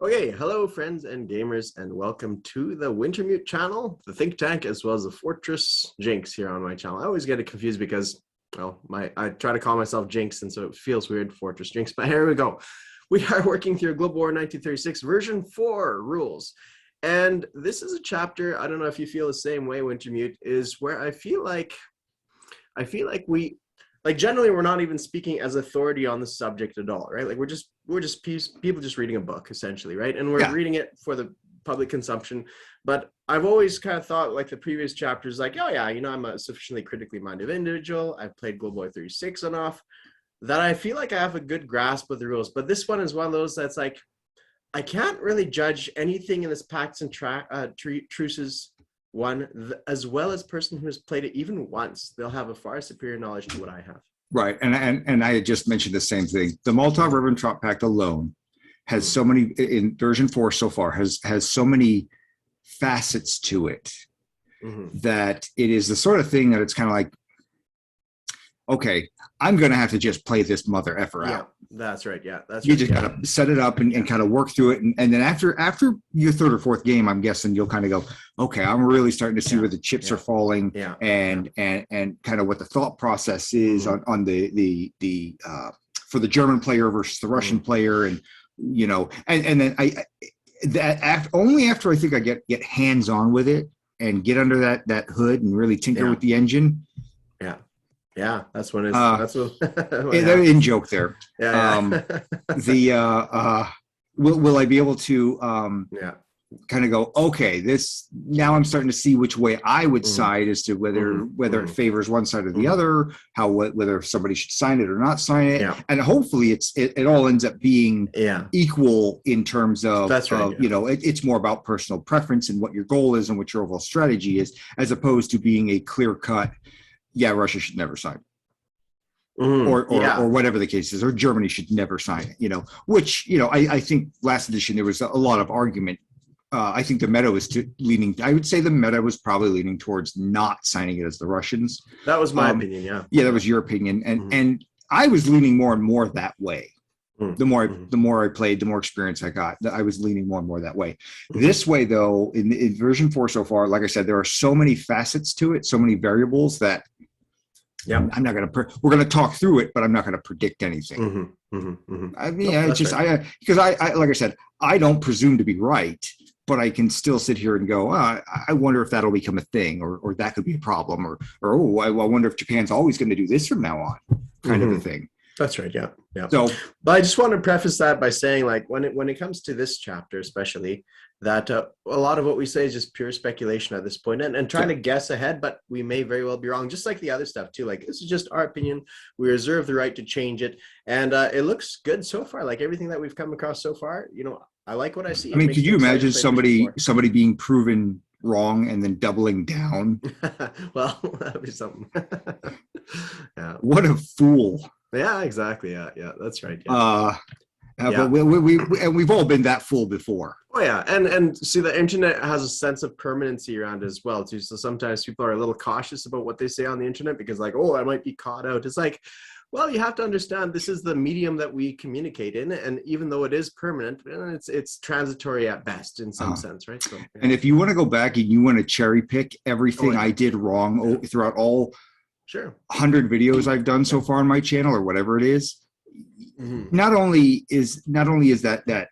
Okay, hello friends and gamers, and welcome to the Wintermute channel, the think tank, as well as the Fortress JINX here on my channel. I always get it confused because, well, I try to call myself JINX, and so it feels weird, Fortress JINX, but here we go. We are working through Global War 1936 version 4 rules. And this is a chapter, I don't know if you feel the same way, Wintermute, is where I feel like we generally we're not even speaking as authority on the subject at all, right? Like we're just people just reading a book essentially, right? And we're reading it for the public consumption. But I've always kind of thought, like the previous chapters, like, oh yeah, I'm a sufficiently critically minded individual. I've played Global War 36 enough that I feel like I have a good grasp of the rules. But this one is one of those that's like, I can't really judge anything in this Pacts and Truces one, as well as person who has played it even once. They'll have a far superior knowledge to what I have. Right, and I had just mentioned the same thing. The Molotov-Ribbentrop Pact alone has so many, in version 4 so far, has so many facets to it that it is the sort of thing that it's kind of like, okay, I'm going to have to just play this mother effer out. That's right. Yeah, that's you right. just got to set it up and kind of work through it, and then after your third or fourth game, I'm guessing you'll kind of go, okay, I'm really starting to see where the chips are falling, and kind of what the thought process is on the for the German player versus the Russian player, and and then only after I think I get hands on with it and get under that hood and really tinker with the engine. Yeah, that's when it's that's what in joke there. Will I be able to kind of go, okay, this now I'm starting to see which way I would side as to whether it favors one side or the other, whether somebody should sign it or not sign it, and hopefully it all ends up being equal in terms of it's more about personal preference and what your goal is and what your overall strategy is, as opposed to being a clear cut. Yeah, Russia should never sign it. Or whatever the case is, or Germany should never sign it, which, I think last edition there was a lot of argument. I think the meta was I would say the meta was probably leaning towards not signing it as the Russians. That was my opinion, yeah. Yeah, that was your opinion. And I was leaning more and more that way. The more I played, the more experience I got. I was leaning more and more that way. This way, though, in version 4 so far, like I said, there are so many facets to it, so many variables that I'm not going to. We're going to talk through it, but I'm not going to predict anything. I mean, because I like I said, I don't presume to be right, but I can still sit here and go, I wonder if that'll become a thing, or that could be a problem, or I wonder if Japan's always going to do this from now on, kind of a thing. That's right. Yeah. So, but I just want to preface that by saying, like, when it comes to this chapter, especially, that a lot of what we say is just pure speculation at this point, and trying to guess ahead, but we may very well be wrong, just like the other stuff too. Like, this is just our opinion. We reserve the right to change it, and it looks good so far. Like everything that we've come across so far, I like what I see. I mean, could you imagine somebody being proven wrong and then doubling down? Well, that'd be something. What a fool. Yeah, exactly. Yeah, that's right. But we've all been that fool before. Oh yeah, and see, the internet has a sense of permanency around it as well too. So sometimes people are a little cautious about what they say on the internet because, like, oh, I might be caught out. It's like, well, you have to understand this is the medium that we communicate in, and even though it is permanent, it's transitory at best in some sense, right? So, and if you want to go back and you want to cherry pick everything I did wrong throughout all 100 videos I've done so far on my channel, or whatever it is, not only is that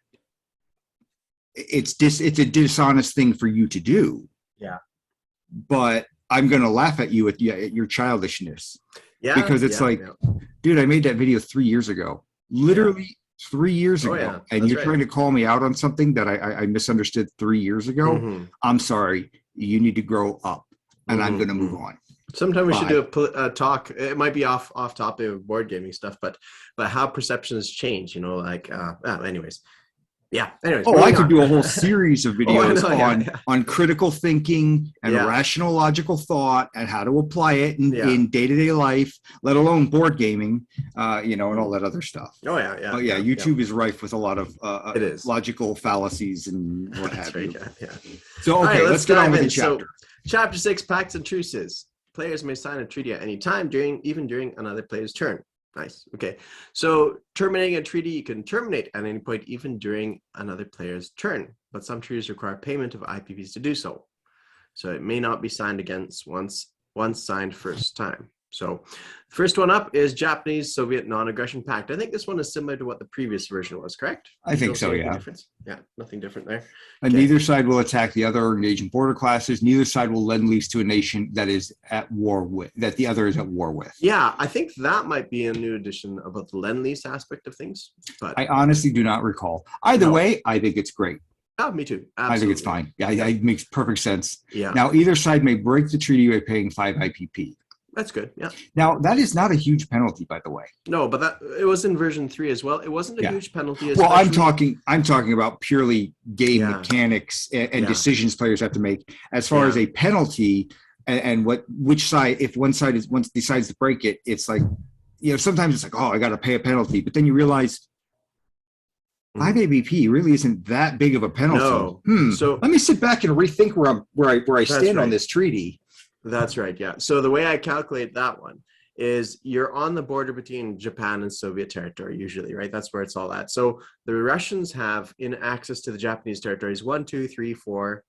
it's a dishonest thing for you to do, but I'm gonna laugh at you at your childishness, because it's dude, I made that video 3 years ago, literally 3 years ago, and you're trying to call me out on something that I misunderstood 3 years ago. I'm sorry, you need to grow up, and I'm gonna move on. Sometime we should do a talk. It might be off topic of board gaming stuff, but how perceptions change. Anyways. I could do a whole series of videos on critical thinking and rational logical thought and how to apply it in day-to-day life, let alone board gaming, and all that other stuff. YouTube is rife with a lot of logical fallacies and what have you. So let's get on with the chapter. So, chapter 6, Pacts and Truces. Players may sign a treaty at any time, even during another player's turn. Nice. Okay. So terminating a treaty, you can terminate at any point, even during another player's turn. But some treaties require payment of IPPs to do so. So it may not be signed against once signed first time. So first one up is Japanese-Soviet Non-Aggression Pact. I think this one is similar to what the previous version was, correct? I think so, yeah. Difference? Yeah, nothing different there. And neither side will attack the other or engage in border classes. Neither side will lend lease to a nation that is at war with, that the other is at war with. Yeah, I think that might be a new addition about the lend lease aspect of things. But I honestly do not recall. Either way, I think it's great. Oh, me too. Absolutely. I think it's fine. Yeah, it makes perfect sense. Yeah. Now, either side may break the treaty by paying 5 IPP. That's good. Yeah. Now, that is not a huge penalty, by the way. No, but it was in version 3 as well. It wasn't a huge penalty. Well, I'm talking about purely game mechanics and decisions players have to make. As far as a penalty and which side, if one side decides to break it, it's like, sometimes it's like, oh, I got to pay a penalty, but then you realize 5 ABP really isn't that big of a penalty. No. So let me sit back and rethink where I stand on this treaty. That's right. Yeah. So the way I calculate that one is you're on the border between Japan and Soviet territory usually, right? That's where it's all at. So the Russians have in access to the Japanese territories 4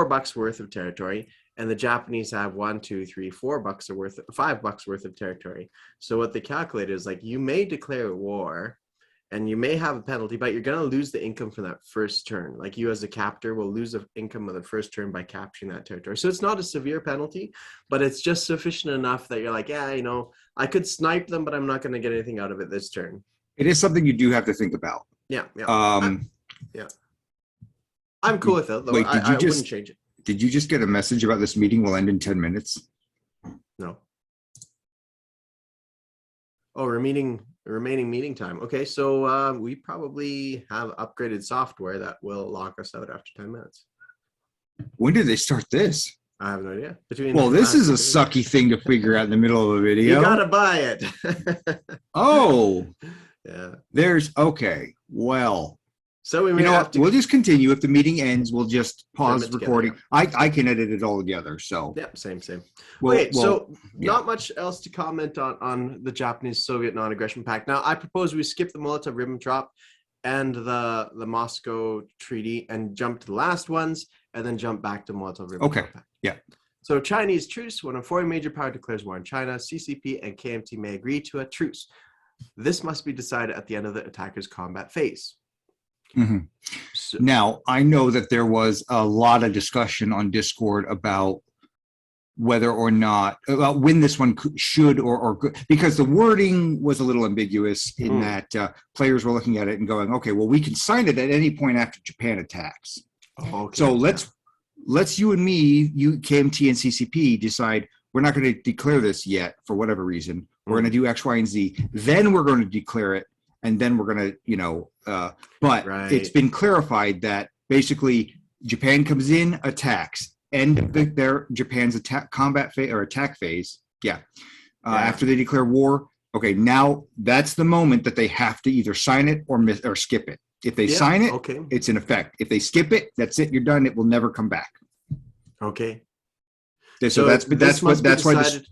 bucks worth of territory, and the Japanese have 4 bucks worth, $5 worth of territory. So what they calculate is like you may declare war and you may have a penalty, but you're going to lose the income from that first turn. Like you as a captor will lose the income of the first turn by capturing that territory. So it's not a severe penalty, but it's just sufficient enough that you're like, yeah, I could snipe them, but I'm not going to get anything out of it this turn. It is something you do have to think about. Yeah. Yeah. I'm cool with it, though. Wait, I wouldn't change it. Did you just get a message about this meeting will end in 10 minutes? No. Oh, remaining meeting time. Okay, so we probably have upgraded software that will lock us out after 10 minutes. When did they start this? I have no idea. This is a sucky thing to figure out in the middle of a video. You gotta buy it. Oh. Yeah. Okay. Well. So we may have to. We'll just continue. If the meeting ends, we'll just pause recording. I can edit it all together. So. Yeah, same. Not much else to comment on the Japanese-Soviet Non-Aggression Pact. Now, I propose we skip the Molotov-Ribbentrop and the Moscow Treaty and jump to the last ones, and then jump back to Molotov-Ribbentrop. Okay. Pact. Yeah. So Chinese truce. When a foreign major power declares war on China, CCP and KMT may agree to a truce. This must be decided at the end of the attacker's combat phase. Mm-hmm. So, now, I know that there was a lot of discussion on Discord about whether or not, about when this one should or because the wording was a little ambiguous in that players were looking at it and going, okay, well, we can sign it at any point after Japan attacks. Oh, okay. So let's you and me, you, KMT and CCP decide we're not going to declare this yet for whatever reason. We're going to do X, Y, and Z. Then we're going to declare it. And then we're going to, but It's been clarified that basically Japan comes in, attacks, end Japan's combat phase or attack phase. After they declare war. Okay, now that's the moment that they have to either sign it or skip it. If they sign it, it's in effect. If they skip it, that's it. You're done. It will never come back. Okay. So that's why this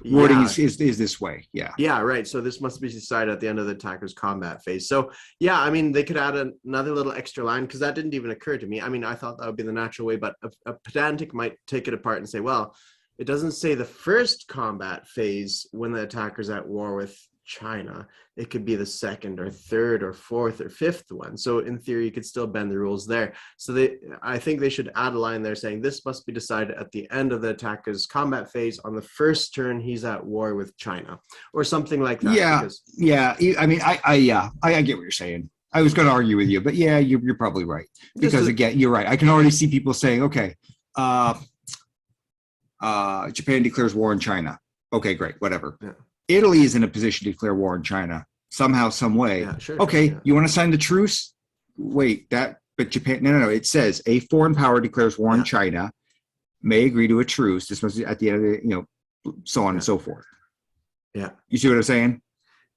wording is this way. Yeah, right. So this must be decided at the end of the attacker's combat phase. So yeah, I mean, they could add another little extra line because that didn't even occur to me. I mean, I thought that would be the natural way, but a pedantic might take it apart and say, well, it doesn't say the first combat phase when the attacker's at war with China. It could be the second or third or fourth or fifth one. So in theory, you could still bend the rules there. So I think they should add a line there saying this must be decided at the end of the attacker's combat phase on the first turn he's at war with China or something like that. I mean, I get what you're saying. I was going to argue with you, but yeah, you're probably right. Because again, you're right. I can already see people saying, okay, Japan declares war on China. Okay, great, whatever. Yeah. Italy is in a position to declare war on China somehow, some way. Yeah, sure, okay, you want to sign the truce? Wait, but Japan, no. It says a foreign power declares war on China, may agree to a truce. This must be at the end of the, so on and so forth. Yeah. You see what I'm saying?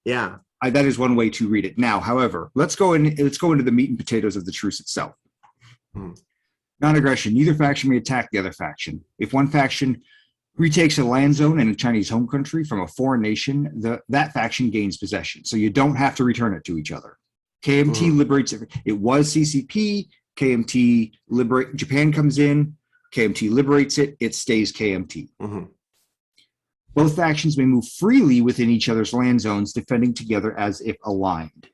Yeah. That is one way to read it. Now, however, let's go into the meat and potatoes of the truce itself. Non-aggression. Neither faction may attack the other faction. If one faction retakes a land zone in a Chinese home country from a foreign nation, that faction gains possession. So you don't have to return it to each other. KMT liberates it. It was CCP. KMT Japan comes in. KMT liberates it. It stays KMT. Both factions may move freely within each other's land zones, defending together as if aligned.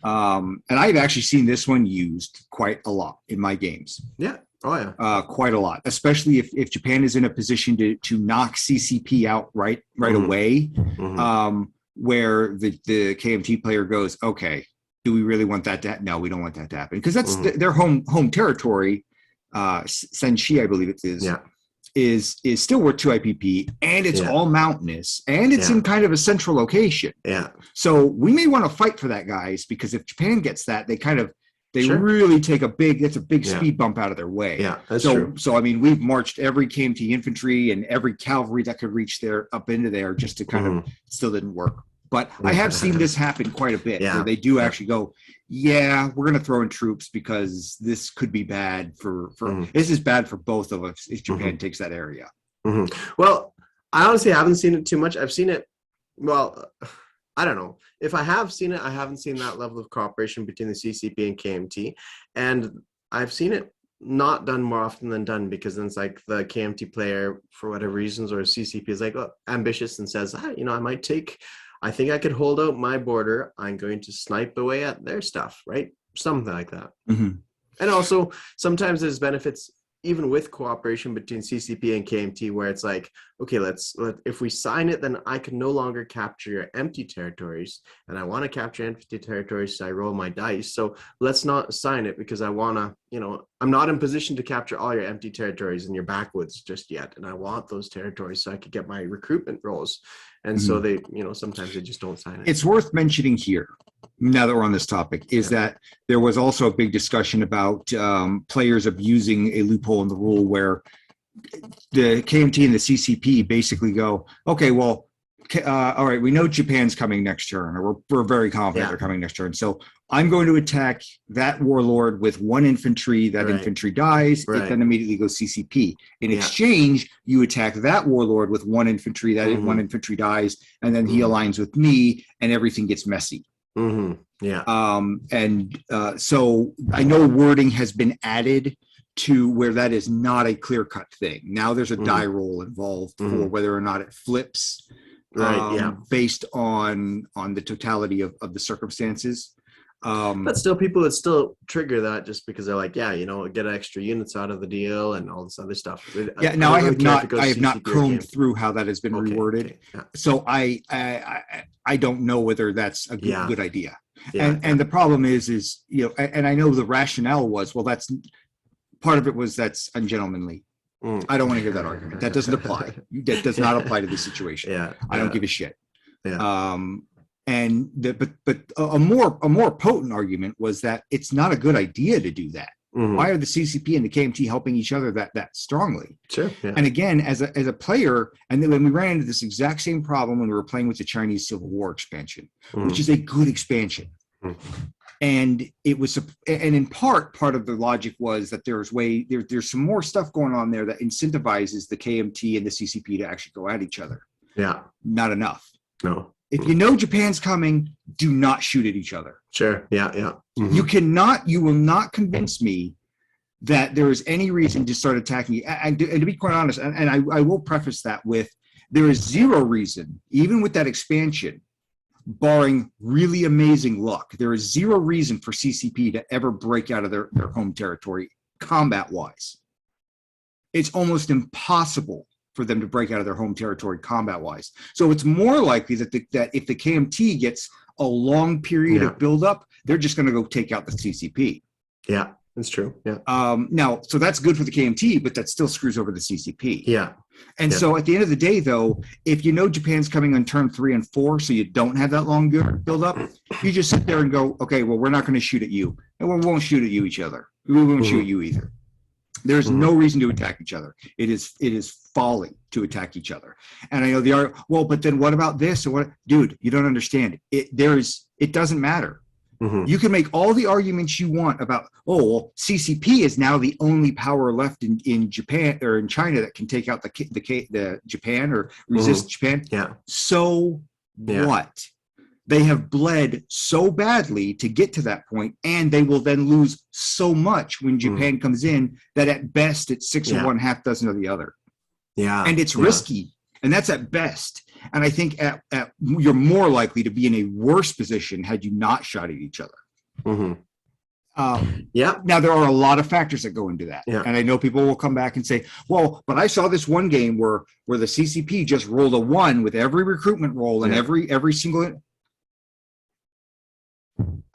And I've actually seen this one used quite a lot in my games. Yeah. Oh, yeah. Quite a lot, especially if Japan is in a position to knock CCP out right away, where the KMT player goes, okay, do we really want that to happen? No, we don't want that to happen, because that's their home territory. Senshi, I believe it is. Yeah. Is still worth 2 IPP, and it's all mountainous, and it's in kind of a central location. Yeah. So we may want to fight for that, guys, because if Japan gets that, they really take a big speed bump out of their way. Yeah, that's true. So I mean, we've marched every KMT infantry and every cavalry that could reach there up into there just to kind of, still didn't work. But I have seen this happen quite a bit, where they do actually go, yeah, we're going to throw in troops because this could be bad for this is bad for both of us if Japan takes that area. Well, I honestly haven't seen it too much. I've seen it, well, I don't know. If I have seen it, I haven't seen that level of cooperation between the CCP and KMT. And I've seen it not done more often than done, because then it's like the KMT player, for whatever reasons, or CCP is like, ambitious and says, I think I could hold out my border. I'm going to snipe away at their stuff, right? Something like that. And also, sometimes there's benefits even with cooperation between CCP and KMT, where it's like, okay, if we sign it, then I can no longer capture your empty territories, and I want to capture empty territories, so I roll my dice. So let's not sign it, because I want to, I'm not in position to capture all your empty territories in your backwoods just yet, and I want those territories so I could get my recruitment rolls. And so they, sometimes they just don't sign it. It's worth mentioning here, now that we're on this topic, is that there was also a big discussion about players abusing a loophole in the rule where the KMT and the CCP basically go, okay, well, all right, we know Japan's coming next turn, or we're very confident they're coming next turn. So I'm going to attack that warlord with 1 infantry. That infantry dies. It then immediately goes CCP. In exchange, you attack that warlord with 1 infantry. That 1 infantry dies, and then he aligns with me, and everything gets messy. So I know wording has been added to where that is not a clear-cut thing. Now there's a die roll involved for whether or not it flips. Based on the totality of the circumstances. But still, people would still trigger that just because they're like, get extra units out of the deal and all this other stuff. I have not combed through how that has been reworded. So I don't know whether that's a good idea. And the problem is, and I know the rationale was, well, that's part of it was that's ungentlemanly. I don't want to hear that argument. That doesn't apply. That does not apply to this situation. I don't give a shit. But a more potent argument was that it's not a good idea to do that. Why are the CCP and the KMT helping each other that strongly? Sure. And again, as a player, and then when we ran into this exact same problem when we were playing with the Chinese Civil War expansion, which is a good expansion. And it was, and in part of the logic was that there's some more stuff going on there that incentivizes the KMT and the CCP to actually go at each other. Not enough. No. If you know Japan's coming, do not shoot at each other. Sure. You will not convince me that there is any reason to start attacking you. And to be quite honest, and I will preface that with, there is zero reason, even with that expansion, barring really amazing luck, there is zero reason for CCP to ever break out of their home territory combat-wise. It's almost impossible for them to break out of their home territory combat-wise. So it's more likely that if the KMT gets a long period of buildup, they're just going to go take out the CCP. Yeah, that's true. Yeah. Now, so that's good for the KMT, but that still screws over the CCP. And so at the end of the day, though, if you know Japan's coming on turn 3 and 4, so you don't have that long build up, you just sit there and go, okay, well, we're not going to shoot at you, and we won't shoot at you each other. We won't shoot at you either. There's no reason to attack each other. It is folly to attack each other. And I know but then what about this? Or what? Dude, you don't understand. It doesn't matter. You can make all the arguments you want about, oh, well, CCP is now the only power left in Japan or in China that can take out the Japan or resist Japan. Yeah. So what? They have bled so badly to get to that point, and they will then lose so much when Japan comes in that at best it's 6 of one, half dozen of the other. Yeah. And it's risky, and that's at best. And I think you're more likely to be in a worse position had you not shot at each other. Now, there are a lot of factors that go into that. Yeah. And I know people will come back and say, well, but I saw this one game where the CCP just rolled a 1 with every recruitment roll and every single...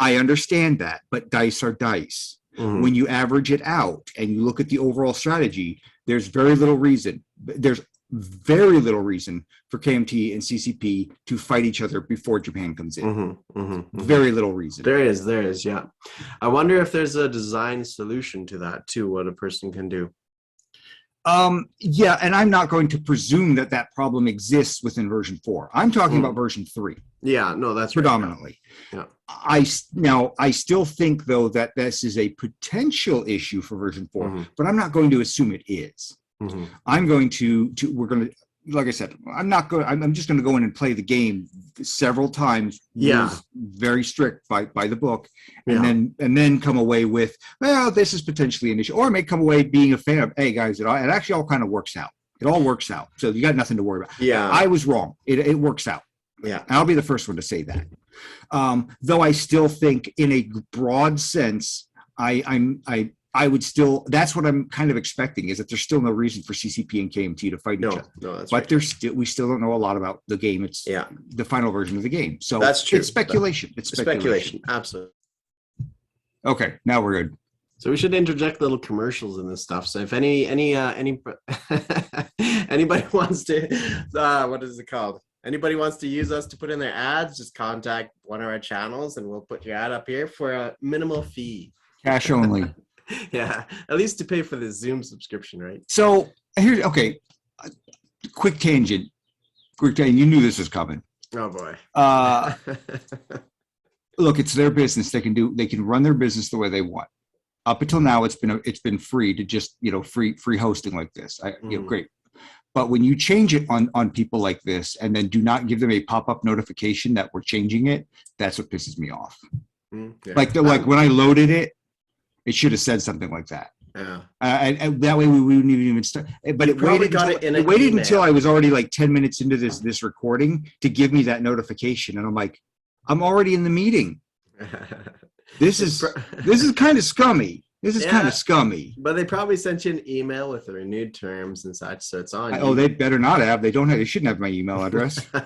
I understand that, but dice are dice. When you average it out and you look at the overall strategy, there's very little reason. There's very little reason for KMT and CCP to fight each other before Japan comes in. Very little reason. There is, yeah. I wonder if there's a design solution to that too, what a person can do. Yeah, and I'm not going to presume that problem exists within version 4. I'm talking about version 3. Yeah, no, that's predominantly. Right. Yeah. I still think though that this is a potential issue for version 4, but I'm not going to assume it is. I'm going to like I said, I'm just going to go in and play the game several times. Very strict by the book, and then come away with, well, this is potentially an issue, or I may come away being a fan of, hey guys, it actually all kind of works out. It all works out, so you got nothing to worry about. Yeah, I was wrong. It works out. Yeah, and I'll be the first one to say that. Though I still think, in a broad sense, I would still, that's what I'm kind of expecting, is that there's still no reason for CCP and KMT to fight each other. No, that's but right. We still don't know a lot about the game. It's the final version of the game. So that's true. It's speculation. It's speculation. Absolutely. Okay, now we're good. So we should interject little commercials in this stuff. So if anybody wants to, what is it called? Anybody wants to use us to put in their ads, just contact one of our channels and we'll put your ad up here for a minimal fee. Cash only. Yeah, at least to pay for the Zoom subscription, right? So here's quick tangent. You knew this was coming. Oh boy. Look, it's their business. They can run their business the way they want. Up until now, it's been free to just free hosting like this. Great. But when you change it on people like this, and then do not give them a pop-up notification that we're changing it, that's what pisses me off. Yeah. Like when I loaded it, it should have said something like that. Yeah. And that way we wouldn't even start. But it waited until I was already like 10 minutes into this recording to give me that notification, and I'm like, I'm already in the meeting. This is kind of scummy. This is kind of scummy. But they probably sent you an email with the renewed terms and such, so it's on. Oh, they better not have. They don't have. They shouldn't have my email address. All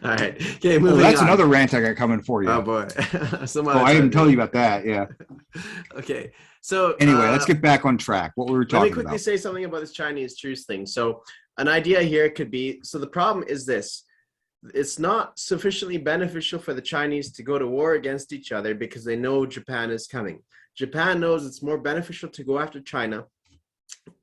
right. Okay, moving on. That's another rant I got coming for you. Oh boy. I didn't tell you about that. Yeah. Okay. So anyway, let's get back on track. What we were talking about. Let me quickly say something about this Chinese truce thing. So an idea here could be, so the problem is this. It's not sufficiently beneficial for the Chinese to go to war against each other because they know Japan is coming. Japan knows it's more beneficial to go after China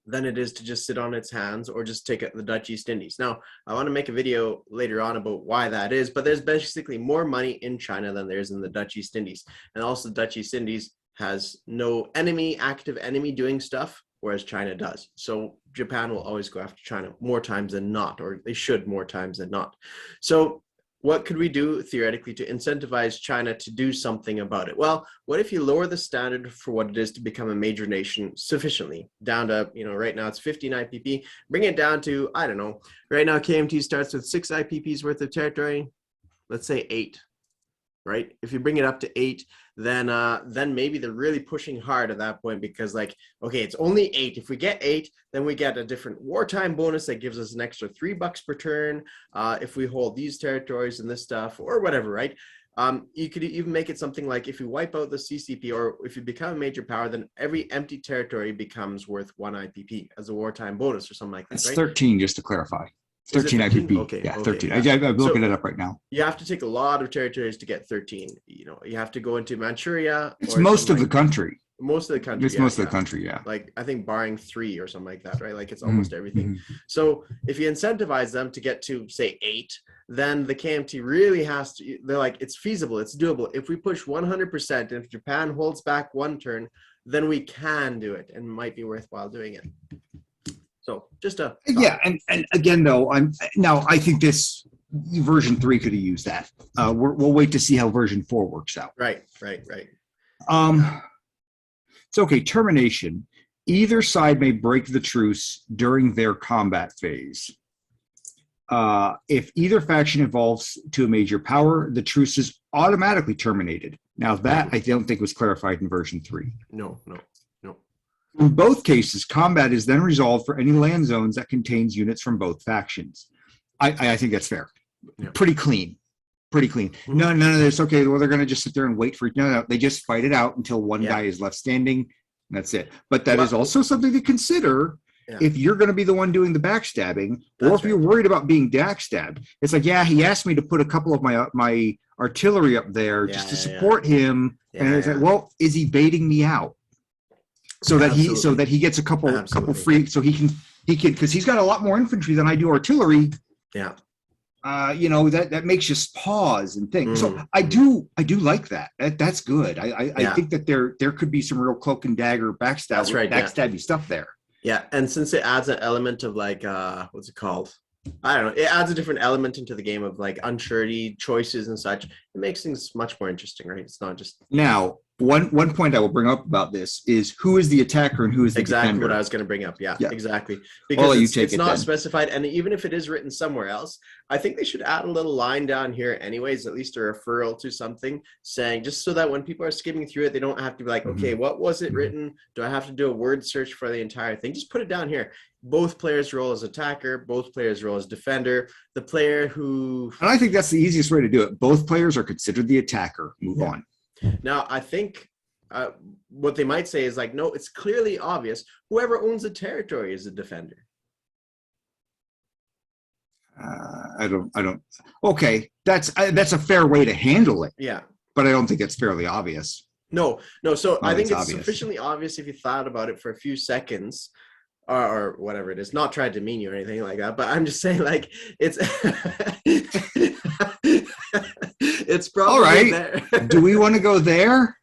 than it is to just sit on its hands or just take the Dutch East Indies. Now, I want to make a video later on about why that is, but there's basically more money in China than there is in the Dutch East Indies. And also the Dutch East Indies has no active enemy doing stuff, whereas China does. So Japan will always go after China more times than not, or they should more times than not. So what could we do theoretically to incentivize China to do something about it? Well, what if you lower the standard for what it is to become a major nation sufficiently down to, right now it's 15 IPP, bring it down to, I don't know, right now KMT starts with 6 IPPs worth of territory, let's say 8. Right? If you bring it up to 8, then maybe they're really pushing hard at that point, because okay, it's only 8. If we get 8, then we get a different wartime bonus that gives us an extra $3 per turn. If we hold these territories and this stuff or whatever, right? You could even make it something like, if you wipe out the CCP or if you become a major power, then every empty territory becomes worth 1 IPP as a wartime bonus or something like that. It's right? 13, just to clarify. 13 IPP. Okay, yeah, okay, 13. Yeah. I'm looking it up right now. You have to take a lot of territories to get 13. You have to go into Manchuria. It's most of the country. most of the country. It's most of the country, yeah. Like I think barring 3 or something like that, right? Like it's almost everything. So if you incentivize them to get to say 8, then the KMT really has to. They're like, it's feasible, it's doable. If we push 100%, and if Japan holds back 1 turn, then we can do it, and it might be worthwhile doing it. So just a thought. and again though, I think this version 3 could have used that. We'll wait to see how version 4 works out. Right. It's okay. Termination. Either side may break the truce during their combat phase. If either faction evolves to a major power, the truce is automatically terminated. Now that I don't think was clarified in version 3. No. In both cases, combat is then resolved for any land zones that contains units from both factions. I think that's fair. Yeah. Pretty clean. None of this. Okay, well, they're going to just sit there and wait for it. No. They just fight it out until one guy is left standing. And that's it. But that is also something to consider if you're going to be the one doing the backstabbing, or if you're worried about being backstabbed. It's like, he asked me to put a couple of my artillery up there just to support him, and it's like, well, is he baiting me out? So that he gets a couple free, so he can because he's got a lot more infantry than I do artillery. Yeah. That makes you pause and think. So I do like that. That's good. I think that there could be some real cloak and dagger backstabby stuff there. Yeah, and since it adds an element of like what's it called? I don't know. It adds a different element into the game of like unsurety choices and such. It makes things much more interesting, right? It's not just now. One point I will bring up about this is who is the attacker and who is the defender. What I was going to bring up. Yeah, exactly. Because it's not specified, and even if it is written somewhere else, I think they should add a little line down here anyways, at least a referral to something saying, just so that when people are skimming through it, they don't have to be like, okay, what was it written? Do I have to do a word search for the entire thing? Just put it down here. Both players roll as attacker, both players roll as defender. The player who... And I think that's the easiest way to do it. Both players are considered the attacker. Move on. Now, I think what they might say is like, no, it's clearly obvious. Whoever owns the territory is a defender. I don't. Okay, that's a fair way to handle it. Yeah, but I don't think it's fairly obvious. No. So I think it's sufficiently obvious if you thought about it for a few seconds, or whatever it is. Not trying to demean you or anything like that, but I'm just saying, like, it's it's probably all right. There. Do we want to go there?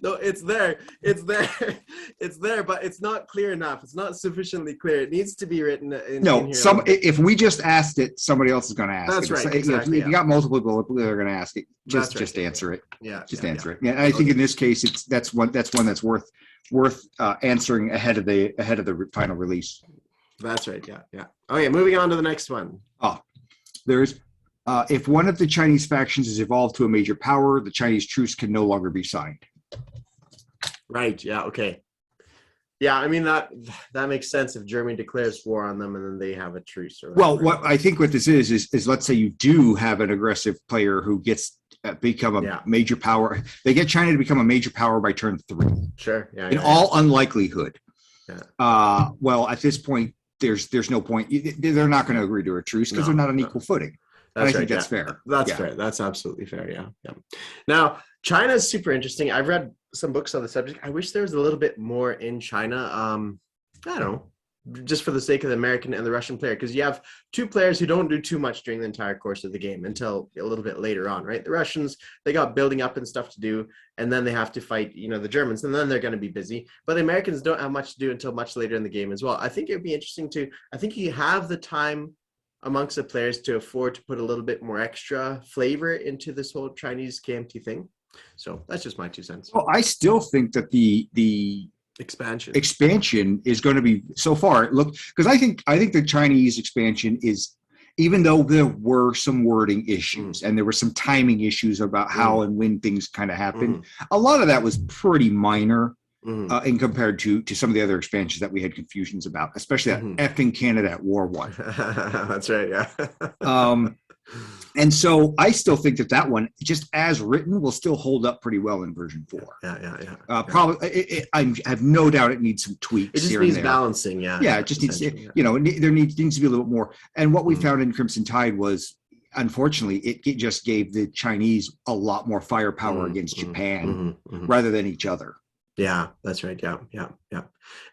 No, it's there. It's there, but it's not clear enough. It's not sufficiently clear. It needs to be written in here. If we just asked it, somebody else is going to ask it. That's right. Exactly. If you got multiple people, they're going to ask it. Just answer it. Yeah. Answer it. Yeah. I think in this case, that's one that's worth answering ahead of the final release. That's right. Yeah. Okay, moving on to the next one. There's if one of the Chinese factions is evolved to a major power, the Chinese truce can no longer be signed. Right. Yeah. Okay. Yeah. I mean, that makes sense if Germany declares war on them and then they have a truce. Well, what I think what this is let's say you do have an aggressive player who gets become a major power. They get China to become a major power by turn 3. Sure. Yeah. In all unlikelihood. Yeah. Well, at this point, there's no point. They're not going to agree to a truce because they're not on equal footing. I think that's fair. That's fair. That's absolutely fair. Yeah. Now, China is super interesting. I've read some books on the subject. I wish there was a little bit more in China. I don't know, just for the sake of the American and the Russian player, because you have 2 players who don't do too much during the entire course of the game until a little bit later on, right? The Russians, they got building up and stuff to do, and then they have to fight, the Germans, and then they're going to be busy. But the Americans don't have much to do until much later in the game as well. I think it would be interesting I think you have the time amongst the players to afford to put a little bit more extra flavor into this whole Chinese KMT thing. So that's just my 2 cents. Well, I still think that the expansion is going to be so far. Look, because I think the Chinese expansion is, even though there were some wording issues and there were some timing issues about how and when things kind of happened, a lot of that was pretty minor. In compared to some of the other expansions that we had confusions about, especially that effing Canada at War 1. That's right, yeah. And so I still think that one, just as written, will still hold up pretty well in version 4. Yeah. Probably, I have no doubt it needs some tweaks. It just needs balancing, yeah. Yeah, it just needs, there needs to be a little bit more. And what we found in Crimson Tide was, unfortunately, it just gave the Chinese a lot more firepower against Japan rather than each other. Yeah, that's right. Yeah, yeah, yeah.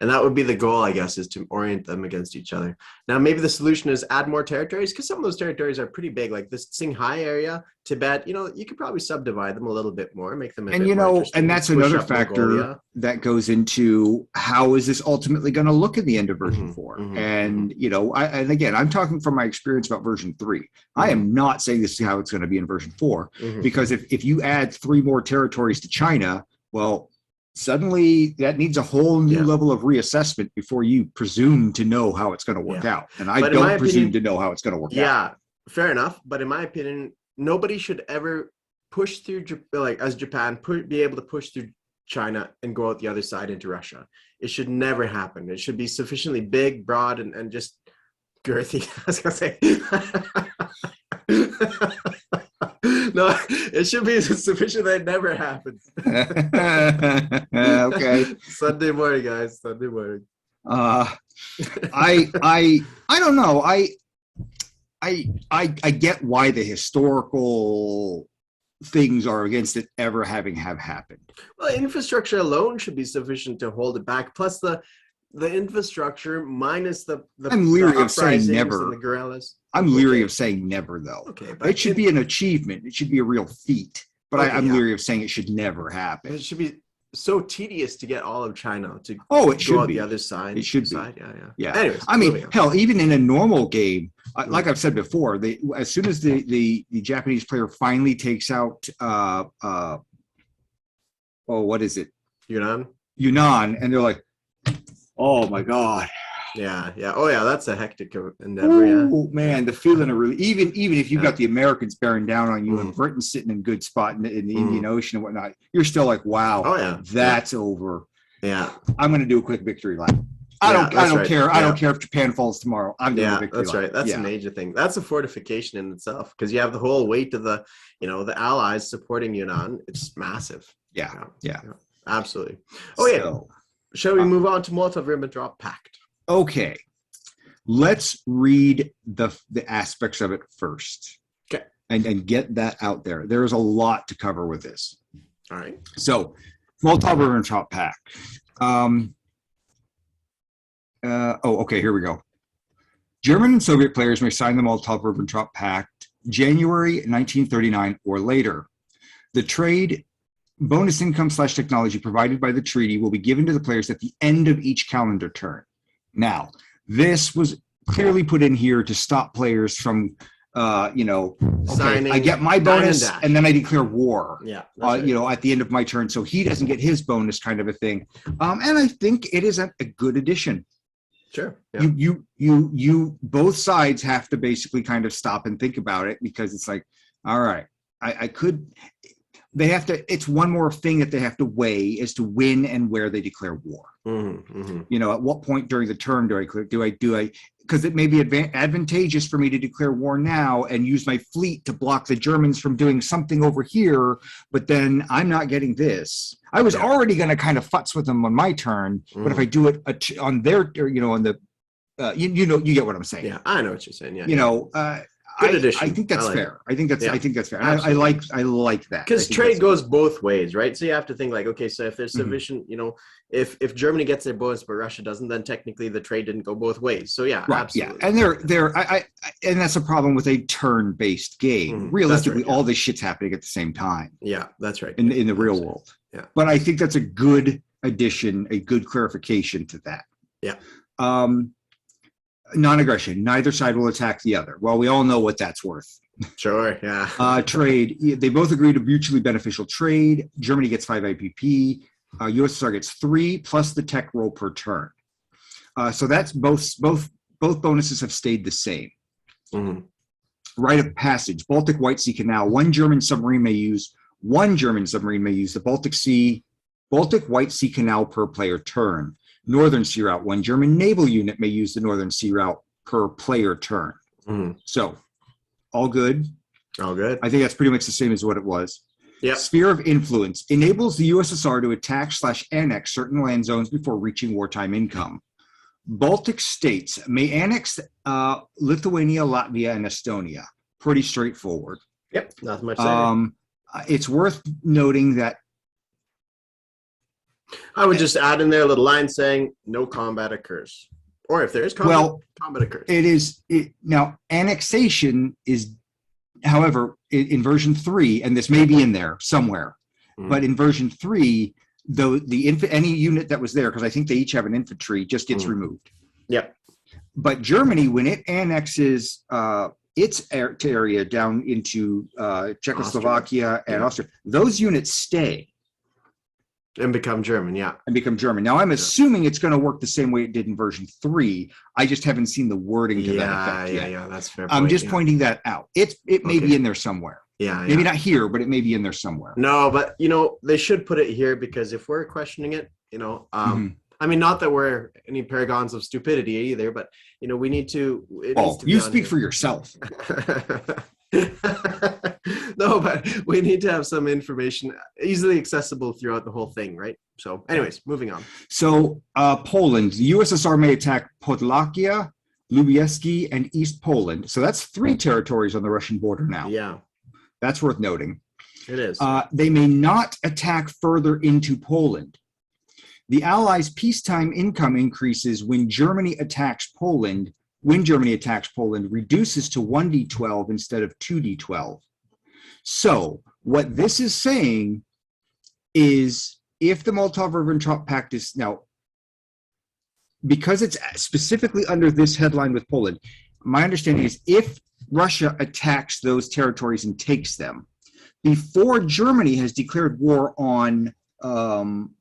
And that would be the goal, I guess, is to orient them against each other. Now, maybe the solution is add more territories, because some of those territories are pretty big, like this Qinghai area, Tibet. You could probably subdivide them a little bit more, make them a bit more interesting. And that's Squish another up factor Mongolia. that goes into how is this ultimately going to look at the end of version 4. And and again, I'm talking from my experience about version 3. I am not saying this is how it's going to be in version 4, because if you add 3 more territories to China, well, suddenly that needs a whole new level of reassessment before you presume to know how it's going to work out. And I don't presume to know how it's going to work out. Yeah, fair enough. But in my opinion, nobody should ever push through, like as Japan, be able to push through China and go out the other side into Russia. It should never happen. It should be sufficiently big, broad, and just girthy. I was going to say. No, it should be sufficient that it never happens. Okay. Sunday morning, guys. Sunday morning. I don't know. I get why the historical things are against it ever having have happened. Well, infrastructure alone should be sufficient to hold it back. Plus the infrastructure minus the I'm leery of saying never. And the guerrillas. I'm leery of saying never, though. Okay, but it should be an achievement. It should be a real feat. But I'm leery of saying it should never happen. It should be so tedious to get all of China to it should go be the other side. It should be. Yeah. Anyways, I mean, hell, even in a normal game, like I've said before, as soon as the Japanese player finally takes out what is it? Yunnan, and they're like, oh my God. Yeah. Oh yeah, that's a hectic endeavor. Oh man, the feeling of really even if you've got the Americans bearing down on you and Britain sitting in a good spot in the Indian Ocean and whatnot, you're still like, wow, that's over. Yeah, I'm going to do a quick victory lap. I don't care. I don't care if Japan falls tomorrow. I'm doing a victory lap. Right. That's a major thing. That's a fortification in itself, because you have the whole weight of the allies supporting Yunnan. It's massive. Yeah. Absolutely. Oh yeah. So, shall we move on to Molotov-Ribbentrop Pact? Okay, let's read the aspects of it first. Okay. And get that out there. There's a lot to cover with this. All right. So, Molotov-Ribbentrop Pact. Okay, here we go. German and Soviet players may sign the Molotov-Ribbentrop Pact January 1939 or later. The trade bonus income / technology provided by the treaty will be given to the players at the end of each calendar turn. Now, this was clearly put in here to stop players from, signing, I get my bonus and then I declare war. Yeah, at the end of my turn, so he doesn't get his bonus, kind of a thing. And I think it is a good addition. Sure. Yeah. You both sides have to basically kind of stop and think about it, because it's like, all right, I could. They have to. It's one more thing that they have to weigh as to when and where they declare war. At what point during the turn do I? Because it may be advantageous for me to declare war now and use my fleet to block the Germans from doing something over here, but then I'm not getting this. I was already going to kind of futz with them on my turn, but if I do it on their, on the, you get what I'm saying. Yeah, I know what you're saying. Yeah. Good addition. I think that's fair. I think that's fair. I like that. Because trade goes both ways, right? So you have to think like, okay, so if there's sufficient, if Germany gets their bonus but Russia doesn't, then technically the trade didn't go both ways. So yeah, absolutely. Yeah, and and that's a problem with a turn-based game. Realistically, all this shit's happening at the same time. Yeah, that's right. In the real world. Yeah. But I think that's a good addition, a good clarification to that. Yeah. Non-aggression. Neither side will attack the other. Well, we all know what that's worth. Sure, yeah. Trade. They both agree to mutually beneficial trade. Germany gets 5 IPP. USSR gets 3 plus the tech roll per turn. So that's both bonuses have stayed the same. Rite of passage. Baltic White Sea Canal. One German submarine may use the Baltic White Sea Canal per player turn. Northern Sea Route. One German naval unit may use the Northern Sea Route per player turn. So, all good. All good. I think that's pretty much the same as what it was. Yeah. Sphere of influence enables the USSR to attack / annex certain land zones before reaching wartime income. Baltic states may annex Lithuania, Latvia, and Estonia. Pretty straightforward. Yep. Not much. It's worth noting that. I would just add in there a little line saying no combat occurs. Or if there is combat, combat occurs. Now, annexation is, however, in version 3, and this may be in there somewhere, but in version 3, though any unit that was there, because I think they each have an infantry, just gets removed. Yep. But Germany, when it annexes its area down into Czechoslovakia and Austria, those units stay. And become German, yeah. And become German. Now, I'm assuming it's going to work the same way it did in version 3. I just haven't seen the wording to that effect yet. Yeah, that's fair. I'm just pointing that out. It may be in there somewhere. Yeah. Maybe not here, but it may be in there somewhere. No, but, they should put it here because if we're questioning it, I mean, not that we're any paragons of stupidity either, but, we need to... you speak for yourself. No, but we need to have some information easily accessible throughout the whole thing, right? So anyways, moving on. So Poland, the USSR may attack Podlakia, Lubieski, and East Poland. So that's 3 territories on the Russian border now. Yeah. That's worth noting. It is. They may not attack further into Poland. The Allies' peacetime income increases when Germany attacks Poland. When Germany attacks Poland, reduces to 1d12 instead of 2d12. So what this is saying is if the Molotov-Ribbentrop Pact is now, because it's specifically under this headline with Poland, my understanding is if Russia attacks those territories and takes them, before Germany has declared war on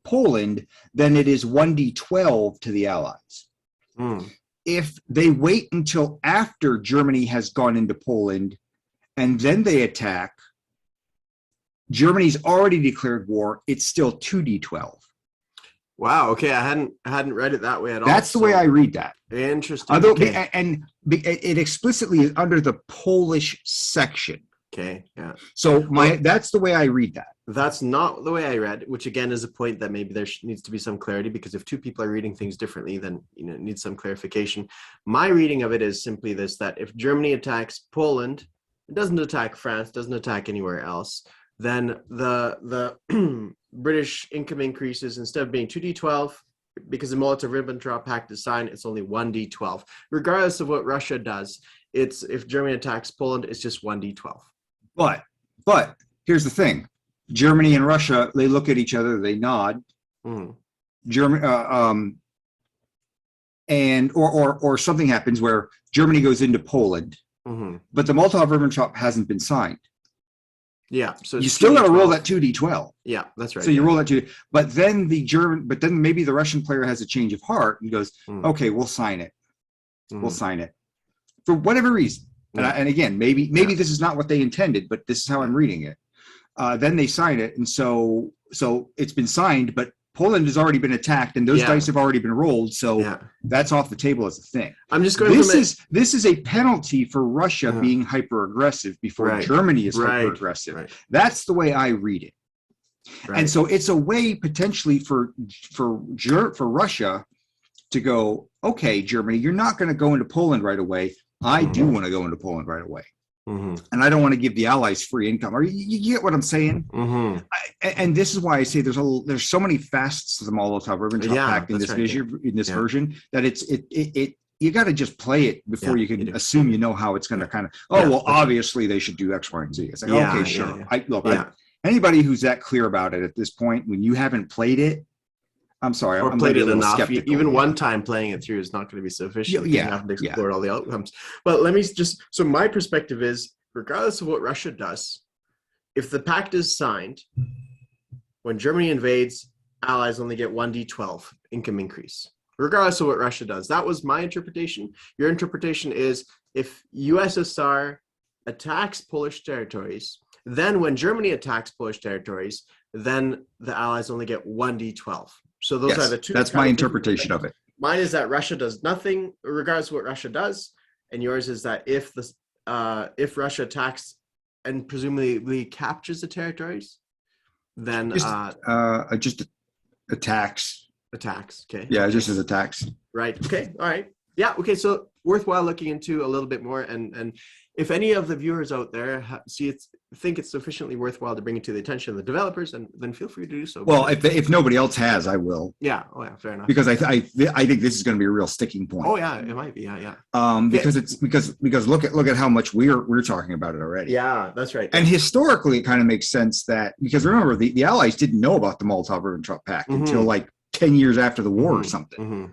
Poland, then it is 1d12 to the Allies. If they wait until after Germany has gone into Poland and then they attack, Germany's already declared war, it's still 2d12. Wow, okay, I hadn't read it that way at all. That's the way I read that. Interesting. Although, and it explicitly is under the Polish section. Okay, yeah. So that's the way I read that. That's not the way I read, which again is a point that maybe there needs to be some clarity, because if 2 people are reading things differently, then it needs some clarification. My reading of it is simply this: that if Germany attacks Poland, it doesn't attack France, doesn't attack anywhere else, then the British income increases, instead of being 2d12, because the Molotov-Ribbentrop Pact is signed, it's only 1d12. Regardless of what Russia does, if Germany attacks Poland, it's just 1d12. But here's the thing: Germany and Russia, they look at each other, they nod. Germany, or something happens where Germany goes into Poland, but the Molotov-Ribbentrop hasn't been signed. Yeah, so you still got to roll that 2d12. Yeah, that's right. So you roll that 2, but then maybe the Russian player has a change of heart and goes, "Okay, we'll sign it. We'll sign it," for whatever reason. And again, maybe this is not what they intended, but this is how I'm reading it. Then they sign it, and so it's been signed, but Poland has already been attacked, and those dice have already been rolled, so that's off the table as a thing. I'm just going. This is a penalty for Russia being hyper aggressive before Germany is hyper aggressive. Right. That's the way I read it, and so it's a way potentially for Russia to go, okay, Germany, you're not going to go into Poland right away. I do want to go into Poland right away. And I don't want to give the Allies free income. Or you get what I'm saying? And this is why I say there's so many facets to the Molotov-Ribbentrop Pact in this version that you got to just play it before you can assume you know how it's going to kind of. Obviously they should do X, Y, and Z. It's like okay, sure. Anybody who's that clear about it at this point, when you haven't played it, I'm sorry. Or played it enough. Even one time playing it through is not going to be sufficient. You have to explore all the outcomes. But let me so my perspective is, regardless of what Russia does, if the pact is signed, when Germany invades, Allies only get 1d12 income increase, regardless of what Russia does. That was my interpretation. Your interpretation is if USSR attacks Polish territories, then when Germany attacks Polish territories, then the Allies only get 1d12. So those are the 2. That's my interpretation of it. Mine is that Russia does nothing, regardless of what Russia does, and yours is that if Russia attacks and presumably captures the territories, then just attacks. Attacks. Okay. Yeah, just as attacks. Right. Okay. All right. Yeah. Okay. So worthwhile looking into a little bit more, and if any of the viewers out there think it's sufficiently worthwhile to bring it to the attention of the developers, and then feel free to do so. Well, if nobody else has, I will. Yeah. Oh yeah. Fair enough. Because I think this is going to be a real sticking point. Oh yeah, it might be. Yeah. Because look at how much we're talking about it already. Yeah, that's right. And historically, it kind of makes sense that, because remember, the Allies didn't know about the Molotov-Ribbentrop Pact until like 10 years after the war or something.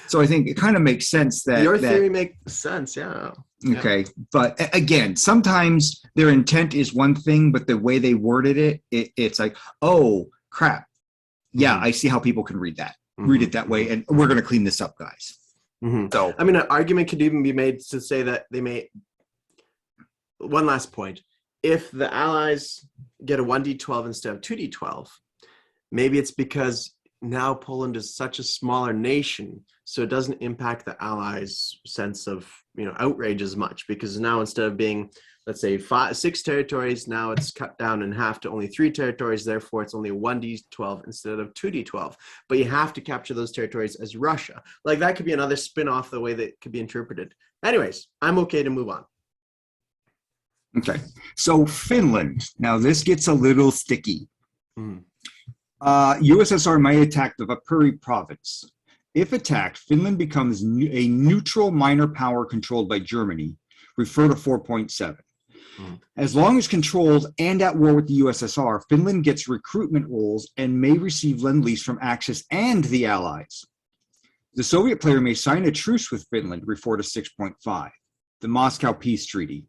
So I think it kind of makes sense that your theory makes sense. Yeah. Okay. But again, sometimes their intent is one thing, but the way they worded it's like, oh crap. Yeah, I see how people can read that. Read it that way, and we're going to clean this up, guys. So I mean, an argument could even be made to say that they may. One last point: if the Allies get a 1d12 instead of 2d12, maybe it's because now Poland is such a smaller nation, so it doesn't impact the Allies' sense of outrage as much, because now instead of being, let's say, 6 territories, now it's cut down in half to only 3 territories. Therefore, it's only 1d12 instead of 2d12. But you have to capture those territories as Russia. Like, that could be another spin-off the way that it could be interpreted. Anyways, I'm okay to move on. Okay. So Finland. Now, this gets a little sticky. USSR may attack the Vapuri province. If attacked, Finland becomes a neutral minor power controlled by Germany. Refer to 4.7. As long as controlled and at war with the USSR, Finland gets recruitment roles and may receive lend-lease from Axis and the Allies. The Soviet player may sign a truce with Finland. Refer to 6.5. The Moscow Peace Treaty.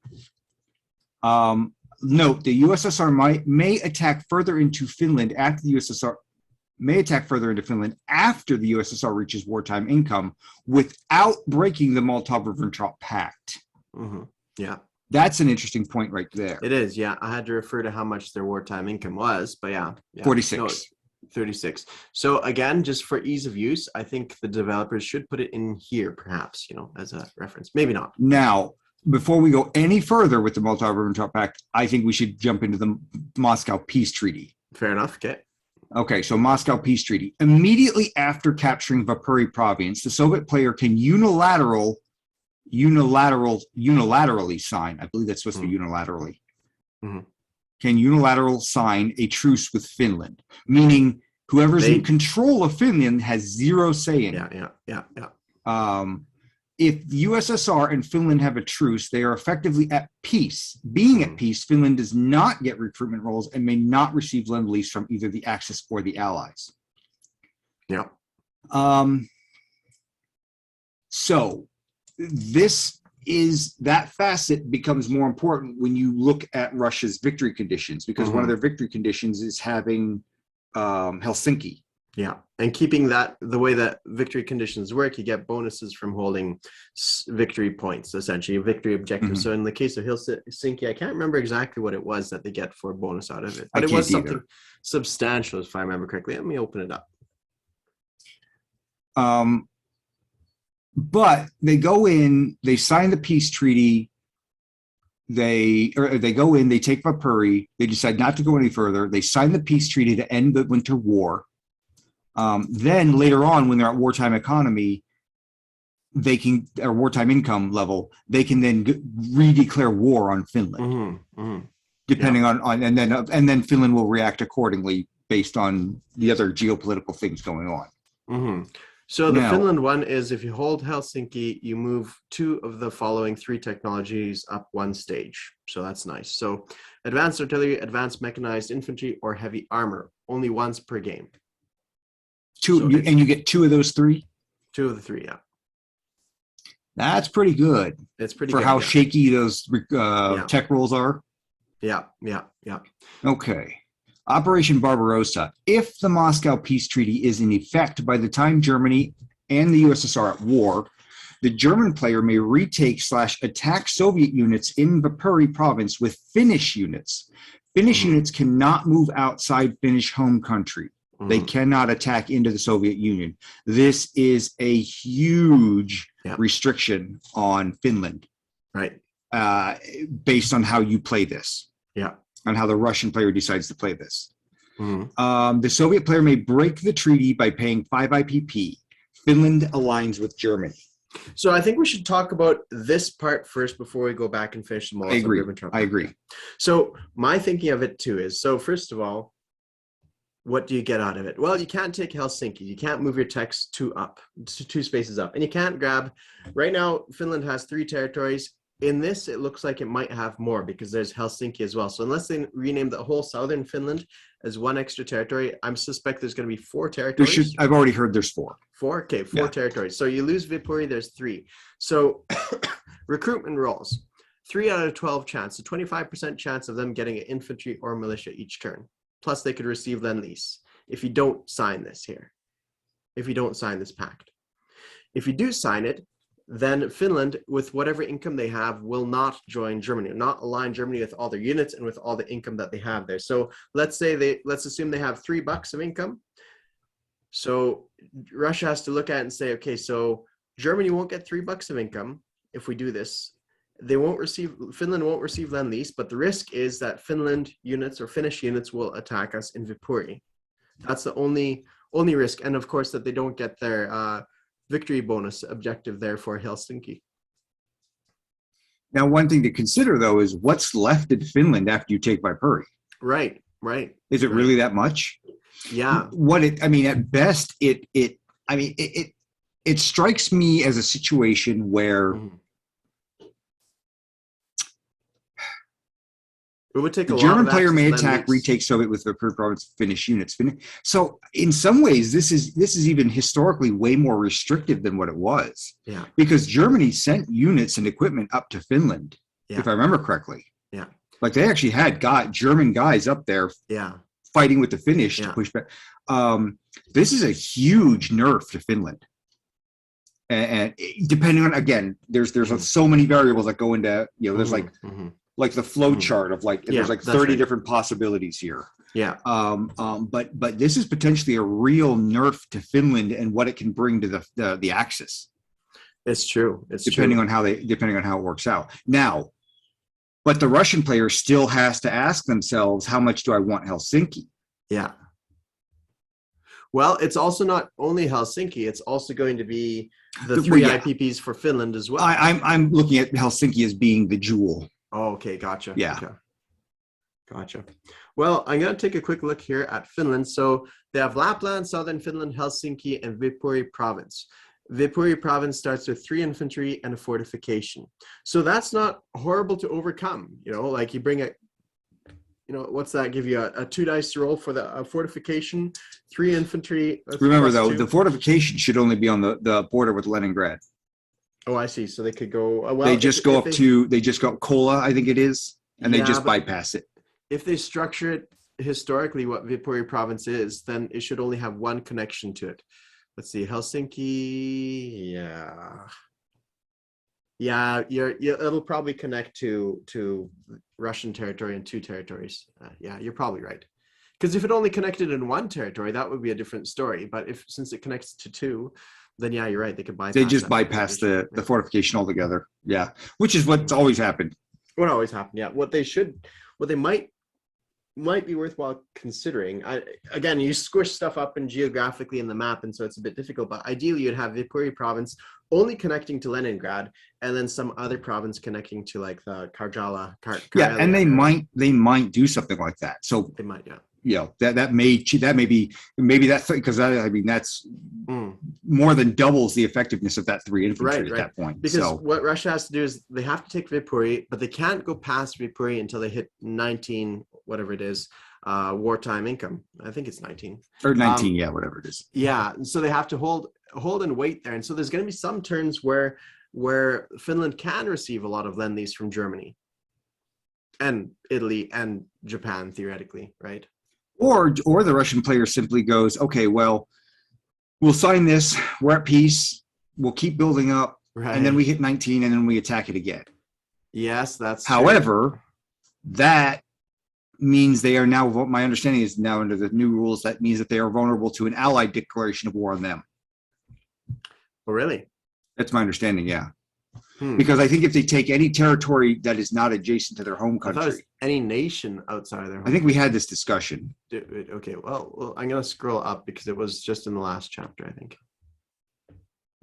Note, the USSR may attack further into Finland after the USSR reaches wartime income without breaking the Molotov-Ribbentrop Pact. Yeah. That's an interesting point right there. It is, yeah. I had to refer to how much their wartime income was, but yeah. 46. No, 36. So again, just for ease of use, I think the developers should put it in here, perhaps, as a reference. Maybe not. Now, before we go any further with the Molotov-Ribbentrop Pact, I think we should jump into the Moscow Peace Treaty. Fair enough. Okay, so Moscow Peace Treaty. Immediately after capturing Vapuri province, the Soviet player can unilaterally sign. I believe that's supposed to be unilaterally. Can unilaterally sign a truce with Finland, meaning whoever's in control of Finland has zero say in it. Yeah. If the USSR and Finland have a truce, they are effectively at peace. Being at peace, Finland does not get recruitment roles and may not receive lend-lease from either the Axis or the Allies. Yeah. So that facet becomes more important when you look at Russia's victory conditions, because one of their victory conditions is having Helsinki. Yeah, and keeping that the way that victory conditions work, you get bonuses from holding victory points, essentially victory objectives. So in the case of Helsinki, I can't remember exactly what it was that they get for a bonus out of it, but it was something substantial, if I remember correctly. Let me open it up. But they go in, they sign the peace treaty. They go in, they take Vapuri. They decide not to go any further. They sign the peace treaty to end the winter war. Then later on, when they're at wartime economy, or wartime income level, they can then redeclare war on Finland, depending on, and then Finland will react accordingly based on the other geopolitical things going on. So the Finland one is, if you hold Helsinki, you move 2 of the following 3 technologies up 1 stage. So that's nice. So advanced artillery, advanced mechanized infantry, or heavy armor, only once per game. And you get 2 of those 3? 2 of the 3, yeah. That's pretty good. It's pretty for good, how shaky those tech rolls are. Yeah. Okay. Operation Barbarossa. If the Moscow Peace Treaty is in effect by the time Germany and the USSR are at war, the German player may retake/attack Soviet units in Vapuri province with Finnish units. Finnish units cannot move outside Finnish home country. They cannot attack into the Soviet Union. This is a huge restriction on Finland, right? Based on how you play this, on how the Russian player decides to play this. The Soviet player may break the treaty by paying 5 IPP. Finland aligns with Germany. So I think we should talk about this part first before we go back and finish the Molotov-Ribbentrop. I agree. So my thinking of it too is, so first of all, what do you get out of it? Well, you can't take Helsinki. You can't move your text two spaces up. And you can't grab, right now, Finland has 3 territories. In this, it looks like it might have more because there's Helsinki as well. So unless they rename the whole southern Finland as 1 extra territory, I suspect there's going to be 4 territories. I've already heard there's 4. 4? Okay, 4 territories. So you lose Viipuri, there's 3. So recruitment rolls. 3 out of 12 chance, a 25% chance of them getting an infantry or militia each turn. Plus they could receive Lend-Lease if you don't sign this here, if you don't sign this pact. If you do sign it, then Finland, with whatever income they have, will not join Germany, not align Germany with all their units and with all the income that they have there. So let's assume they have $3 of income. So Russia has to look at it and say, okay, so Germany won't get $3 of income if we do this. Finland won't receive Lend-Lease, but the risk is that Finland units or Finnish units will attack us in Viipuri. That's the only risk. And of course that they don't get their victory bonus objective there for Helsinki. Now, one thing to consider though is what's left in Finland after you take Viipuri. Right. Is it really that much? Yeah. At best, it strikes me as a situation where it would take the German player may attack, retake Soviet with the province Finnish units. So in some ways, this is even historically way more restrictive than what it was. Yeah. Because Germany sent units and equipment up to Finland, if I remember correctly. Yeah. Like they actually had German guys up there fighting with the Finnish to push back. This is a huge nerf to Finland. And depending on, again, there's so many variables that go into, there's like the flow chart of there's 30 different possibilities here. Yeah. But this is potentially a real nerf to Finland and what it can bring to the Axis. It's true. Depending on how it works out. Now, but the Russian player still has to ask themselves, how much do I want Helsinki? Yeah. Well, it's also not only Helsinki, it's also going to be the 3 IPPs for Finland as well. I'm looking at Helsinki as being the jewel. Oh, okay, gotcha. Yeah. Okay. Gotcha. Well, I'm going to take a quick look here at Finland. So they have Lapland, Southern Finland, Helsinki, and Viipuri province. Viipuri province starts with 3 infantry and a fortification. So that's not horrible to overcome. Like you bring what's that give you? A 2 dice roll for the fortification, 3 infantry. Remember though, the fortification should only be on the border with Leningrad. Oh, I see. So they could go. They just go Kola, I think it is, and they just bypass it. If they structure it historically, what Viipuri province is, then it should only have 1 connection to it. Let's see, Helsinki. Yeah. It'll probably connect to Russian territory and 2 territories. You're probably right. Because if it only connected in 1 territory, that would be a different story. But since it connects to 2. Then you're right. They could bypass. They just bypass the fortification altogether. Yeah, which is what's always happened. What always happened? Yeah. What they might be worthwhile considering. Again, you squish stuff up and geographically in the map, and so it's a bit difficult. But ideally, you'd have Viipuri province only connecting to Leningrad, and then some other province connecting to like the Karjala. And they might do something like that. So they might. Yeah. That may be because that's more than doubles the effectiveness of that 3 infantry at that point. Because what Russia has to do is they have to take Viipuri, but they can't go past Viipuri until they hit 19, whatever it is, wartime income. I think it's 19 or 19, whatever it is. Yeah, so they have to hold and wait there, and so there's going to be some turns where Finland can receive a lot of Lend-Lease from Germany and Italy and Japan theoretically, right? Or the Russian player simply goes, okay, well, we'll sign this. We're at peace. We'll keep building up. Right. And then we hit 19 and then we attack it again. Yes, that's However, true. That means they are now, what my understanding is now under the new rules, that means that they are vulnerable to an allied declaration of war on them. Oh, really? That's my understanding, yeah. Because I think if they take any territory that is not adjacent to their home country. I thought it was any nation outside of their home I think we had this discussion. Okay, well, I'm going to scroll up because it was just in the last chapter, I think.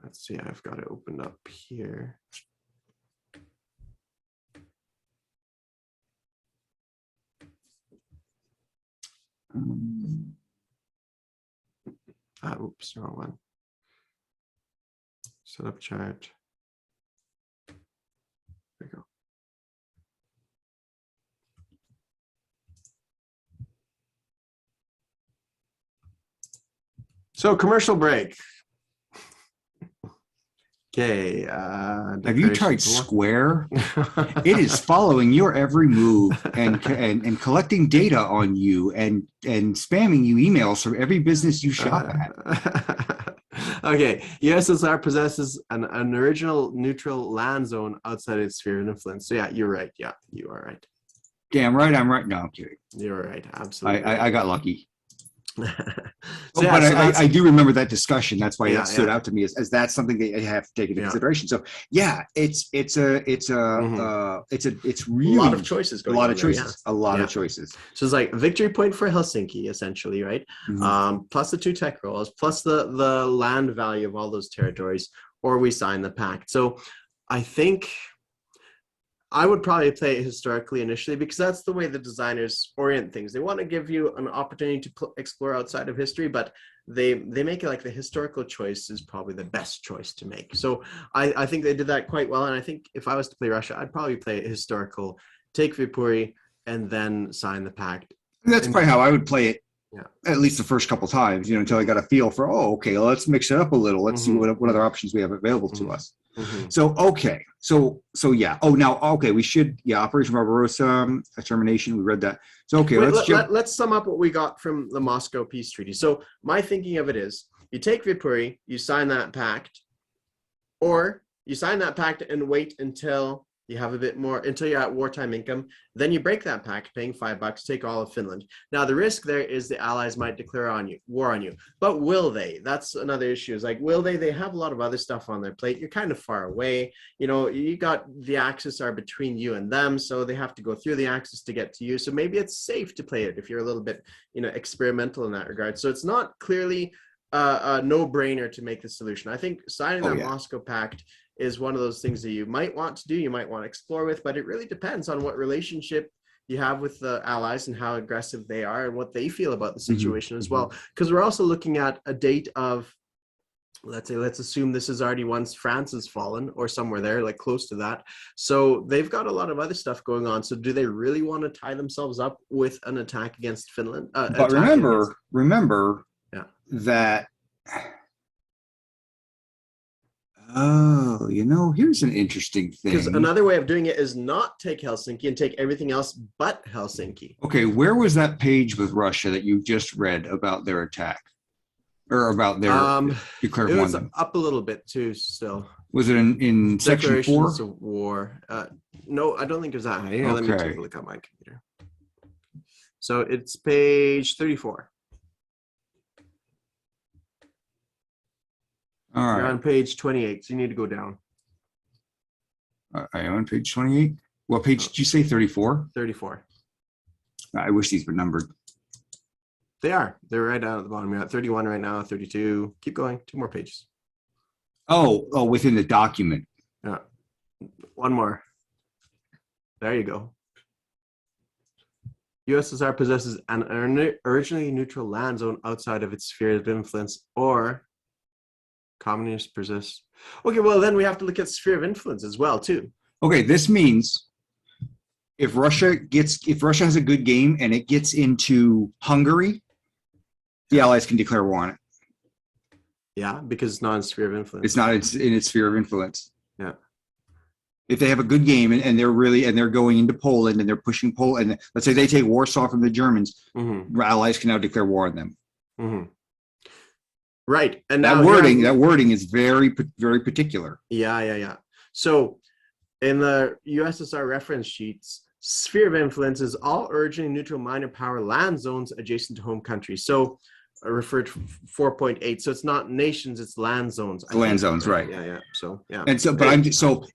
let's see, I've got it opened up here. Oops, wrong one. Set up chart. There we go. So commercial break. Okay. Have you tried Square? It is following your every move and collecting data on you and spamming you emails from every business you shop at. Okay. USSR possesses an original neutral land zone outside its sphere of influence. So yeah, you're right. Yeah, you are right. Damn right, I'm right. No, I'm kidding. You're right. Absolutely. I got lucky. So, yeah, but I do remember that discussion. That's why it stood out to me as that's something that you have to take into consideration. So yeah, it's really a lot of choices. A lot of choices. A lot of choices. So it's like victory point for Helsinki, essentially, right? Plus the 2 tech rolls, plus the land value of all those territories, or we sign the pact. So I think I would probably play it historically initially, because that's the way the designers orient things. They want to give you an opportunity to explore outside of history, but they make it like the historical choice is probably the best choice to make. So I think they did that quite well. And I think if I was to play Russia, I'd probably play it historical, take Viipuri, and then sign the pact. And that's probably how I would play it. Yeah. At least the first couple times, until I got a feel for, okay, let's mix it up a little. Let's see what other options we have available to us. So, okay. So yeah. Oh, now, okay. We should, Operation Barbarossa, Termination. We read that. So, okay. Let's sum up what we got from the Moscow Peace Treaty. So my thinking of it is, you take Viipuri, you sign that pact, or you sign that pact and wait until you have a bit more, until you're at wartime income. Then you break that pact, paying $5, take all of Finland. Now, the risk there is the Allies might declare war on you. But will they? That's another issue. Is like, will they? They have a lot of other stuff on their plate. You're kind of far away. You got the Axis are between you and them, so they have to go through the Axis to get to you. So maybe it's safe to play it if you're a little bit, experimental in that regard. So it's not clearly a no-brainer to make the solution. I think signing that Moscow Pact is one of those things that you might want to do, you might want to explore with, but it really depends on what relationship you have with the Allies and how aggressive they are and what they feel about the situation as well. Because we're also looking at a date of, let's assume this is already once France has fallen or somewhere there, like close to that. So they've got a lot of other stuff going on. So do they really want to tie themselves up with an attack against Finland? But remember that... Oh, here's an interesting thing. Because another way of doing it is not take Helsinki and take everything else but Helsinki. Okay, where was that page with Russia that you just read about their attack? Or about their declared war? It was up a little bit too still. Was it in section 4? Of war. No, I don't think it was that high. Here, let me take a look at my computer. So it's page 34. All right. You're on page 28, so you need to go down. I am on page 28. What page did you say? 34? 34. I wish these were numbered. They are. They're right down at the bottom. You're at 31 right now, 32. Keep going. 2 more pages. Oh, within the document. Yeah. 1 more. There you go. USSR possesses an originally neutral land zone outside of its sphere of influence, or communists persist. Okay, well then we have to look at sphere of influence as well too. Okay, this means if Russia has a good game and it gets into Hungary, the Allies can declare war on it. Yeah, because it's not in sphere of influence. It's not in its sphere of influence. Yeah. If they have a good game and they're going into Poland and they're pushing Poland, and let's say they take Warsaw from the Germans, Allies can now declare war on them. Right, and that wording is very, very particular. Yeah. So, in the USSR reference sheets, sphere of influence is all originally neutral minor power land zones adjacent to home countries. So, referred to 4.8. So it's not nations; it's land zones. Land zones, right? Yeah. So yeah. And so, but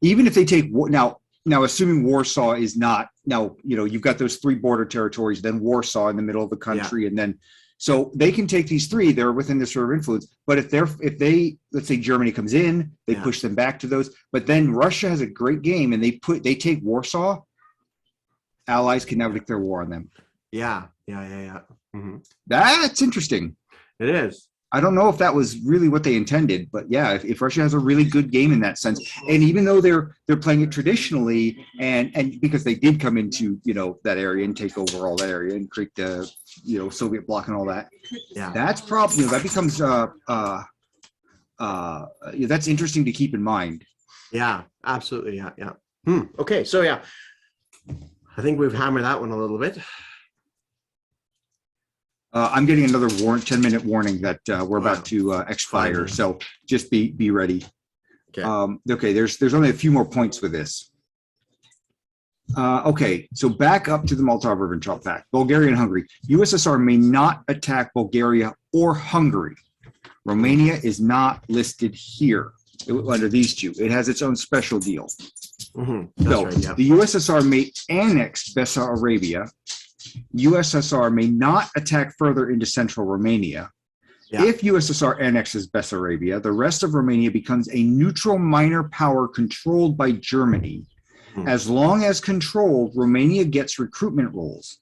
even if they take now, assuming Warsaw is not now, you've got those 3 border territories, then Warsaw in the middle of the country, and then. So they can take these three, they're within their sphere of influence. But if they let's say Germany comes in, they push them back to those. But then Russia has a great game, and they take Warsaw. Allies can now declare war on them. Yeah. Mm-hmm. That's interesting. It is. I don't know if that was really what they intended, but yeah, if Russia has a really good game in that sense, and even though they're playing it traditionally, and because they did come into that area and take over all that area and create the Soviet bloc and all that, that's probably that becomes that's interesting to keep in mind. Yeah, absolutely. Yeah. Okay, so I think we've hammered that one a little bit. I'm getting another 10-minute warning that we're about to expire. So just be ready. Okay. Okay. There's only a few more points with this. Okay. So back up to the Molotov-Ribbentrop Pact. Bulgaria and Hungary. USSR may not attack Bulgaria or Hungary. Romania is not listed here under these two. It has its own special deal. Mm-hmm. So right, the USSR may annex Bessarabia. USSR may not attack further into central Romania. Yeah. If USSR annexes Bessarabia, the rest of Romania becomes a neutral minor power controlled by Germany. As long as controlled, Romania gets recruitment roles.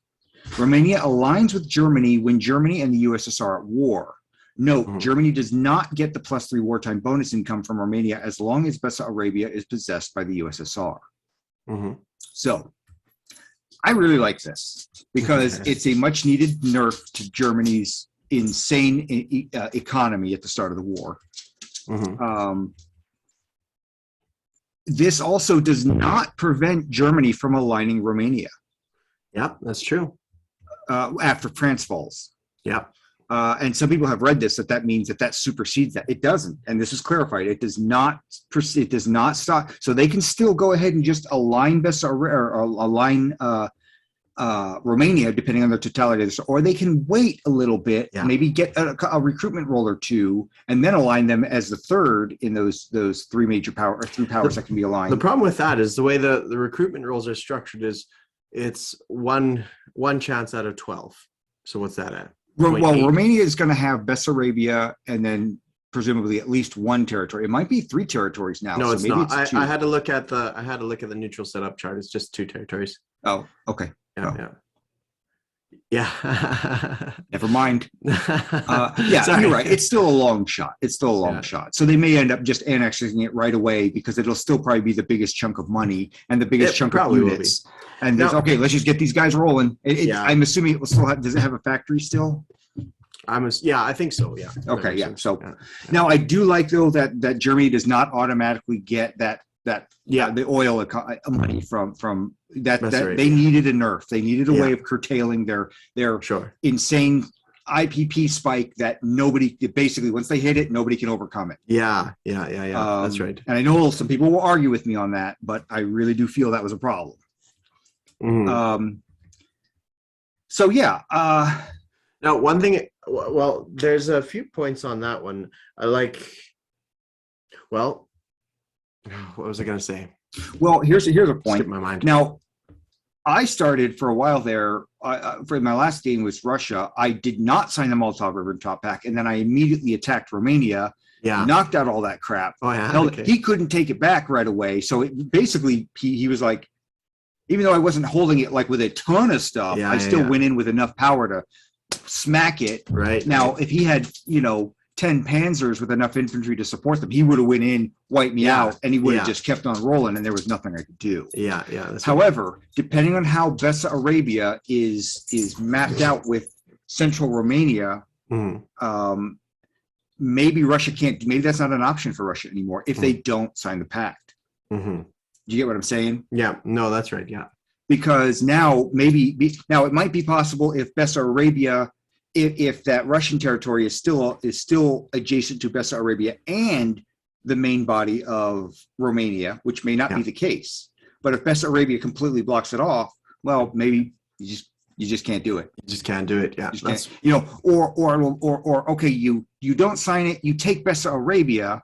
Romania aligns with Germany when Germany and the USSR are at war. Note, Germany does not get the +3 wartime bonus income from Romania as long as Bessarabia is possessed by the USSR. So, I really like this because it's a much needed nerf to Germany's insane economy at the start of the war. This also does not prevent Germany from aligning Romania. Yep, that's true. After France falls. Yep. And some people have read this, that means that supersedes that. It doesn't. And this is clarified. It does not stop. So they can still go ahead and just align Romania, depending on the totality of this, or they can wait a little bit, maybe get a recruitment role or two, and then align them as the third in those three major powers that can be aligned. The problem with that is the way the recruitment roles are structured is it's one chance out of 12. So what's that at? Well, Romania is going to have Bessarabia and then presumably at least one territory. It might be 3 territories now. No, so it's maybe not. It's 2. I had to look at the neutral setup chart. It's just 2 territories. Oh, okay. Yeah. Never mind. You're right. It's still a long shot. Shot. So they may end up just annexing it right away because it'll still probably be the biggest chunk of money and the biggest chunk of units. And okay, let's just get these guys rolling. I'm assuming it will still have. Does it have a factory still? I think so. Yeah. Okay. Yeah. So now I do like though that Germany does not automatically get the oil money from that they needed a nerf. They needed a way of curtailing their insane IPP spike that nobody basically once they hit it, nobody can overcome it. Yeah. That's right. And I know some people will argue with me on that, but I really do feel that was a problem. Now, one thing. Well, there's a few points on that one. I like. Well, what was I going to say? Well, here's a point. Skipped my mind. Now, I started for a while there. For my last game was Russia. I did not sign the Molotov-Ribbentrop Pact, and then I immediately attacked Romania. Knocked out all that crap. He couldn't take it back right away. So he was like, even though I wasn't holding it like with a ton of stuff, I still went in with enough power to smack it. Right. Now, if he had 10 panzers with enough infantry to support them, he would have went in, wiped me out, and he would have just kept on rolling, and there was nothing I could do. However, depending on how Bessarabia is mapped out with central Romania, maybe Russia can't. Maybe that's not an option for Russia anymore if they don't sign the pact. Do you get what I'm saying? Yeah. No, that's right. Yeah. Because now it might be possible if Bessarabia. If that Russian territory is still adjacent to Bessarabia and the main body of Romania, which may not be the case, but if Bessarabia completely blocks it off, well, maybe you just can't do it. You just can't do it. Yeah, or okay, you don't sign it, you take Bessarabia,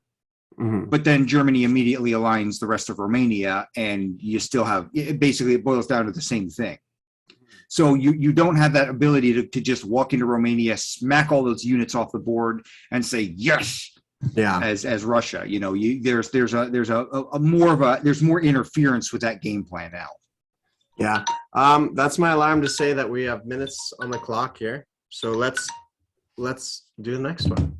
but then Germany immediately aligns the rest of Romania, and you still have basically it boils down to the same thing. So you don't have that ability to just walk into Romania, smack all those units off the board, and say yes. Yeah. As Russia, there's more interference with that game plan now. Yeah. That's my alarm to say that we have minutes on the clock here. So let's do the next one.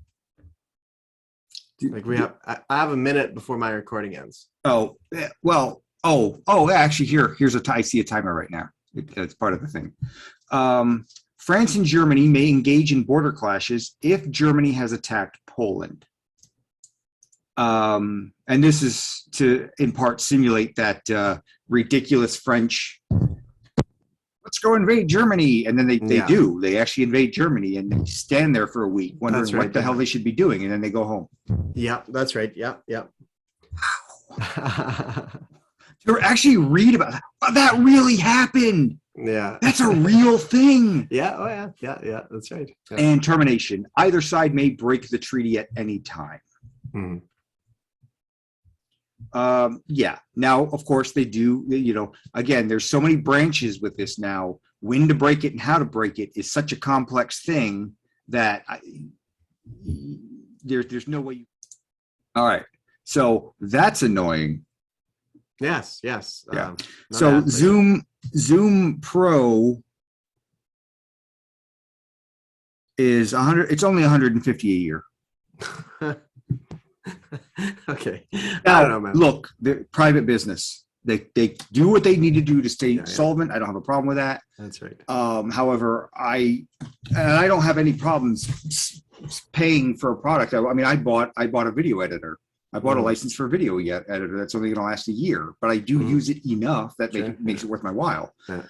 Like I have a minute before my recording ends. Oh, well, actually here's I see a timer right now. It's part of the thing. France and Germany may engage in border clashes if Germany has attacked Poland. And this is to, in part, simulate that ridiculous French, let's go invade Germany. And then they do. They actually invade Germany and they stand there for a week wondering what the hell they should be doing. And then they go home. Yeah, that's right. Yeah. To actually read about that. Oh, that really happened. Yeah. That's a real thing. Yeah. Oh, yeah. Yeah. That's right. Yeah. And termination. Either side may break the treaty at any time. Hmm. Now, of course, they do, again, there's so many branches with this now. When to break it and how to break it is such a complex thing that there's no way you. All right. So that's annoying. Yes. Yeah. So Zoom Pro is 100. It's only 150 a year. Okay. Now, I don't know, man. Look, they're private business. They do what they need to do to stay solvent. I don't have a problem with that. That's right. However, I don't have any problems paying for a product. I mean, I bought a video editor. I bought a license for a video editor that's only going to last a year, but I do use it enough that makes it worth my while. Yeah.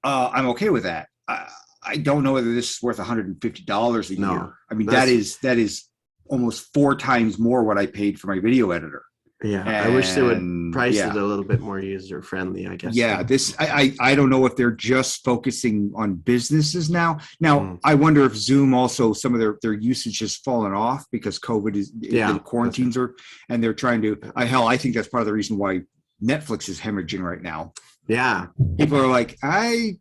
I'm okay with that. I don't know whether this is worth $150 a year. I mean, that is almost 4 times more what I paid for my video editor. Yeah, I wish they would price it a little bit more user friendly, I guess. Yeah, I don't know if they're just focusing on businesses now. Now, I wonder if Zoom also, some of their usage has fallen off because COVID is, the quarantines are, and they're trying to, I think that's part of the reason why Netflix is hemorrhaging right now. Yeah. People are like, I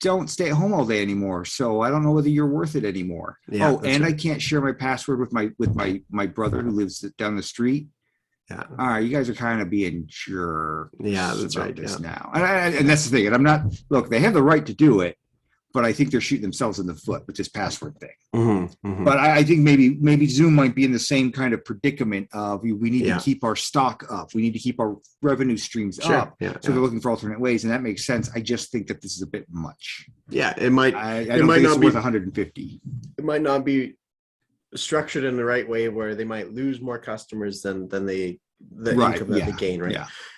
don't stay at home all day anymore, so I don't know whether you're worth it anymore. Yeah, and I can't share my password with my brother who lives down the street. Yeah. All right, you guys are kind of being jerks. Yeah, that's right. Now, and that's the thing. And I'm not. Look, they have the right to do it, but I think they're shooting themselves in the foot with this password thing. Mm-hmm, mm-hmm. But I think maybe Zoom might be in the same kind of predicament of we need to keep our stock up. We need to keep our revenue streams up. Yeah, so they're looking for alternate ways, and that makes sense. I just think that this is a bit much. Yeah, it might. I don't think it's worth 150. It might not be structured in the right way where they might lose more customers than the income that they gain, right?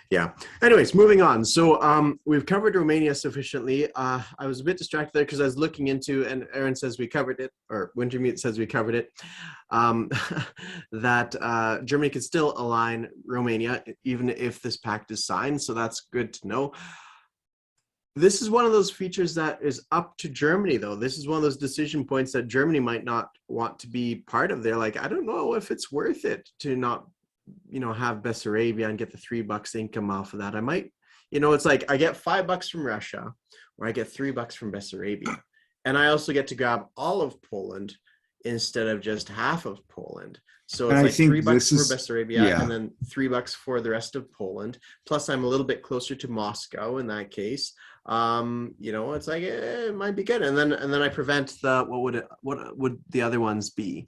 Yeah. Anyways, moving on. So we've covered Romania sufficiently. I was a bit distracted there because I was looking into, and Aaron says we covered it, or Wintermute says we covered it, that Germany could still align Romania even if this pact is signed. So that's good to know. This is one of those features that is up to Germany, though. This is one of those decision points that Germany might not want to be part of. They're like, I don't know if it's worth it to not, have Bessarabia and get the $3 income off of that. I might, it's like I get $5 from Russia, or I get $3 from Bessarabia, and I also get to grab all of Poland instead of just half of Poland. So it's like $3 for Bessarabia, and then $3 for the rest of Poland. Plus, I'm a little bit closer to Moscow in that case. It's like it might be good. And then I prevent what would the other ones be?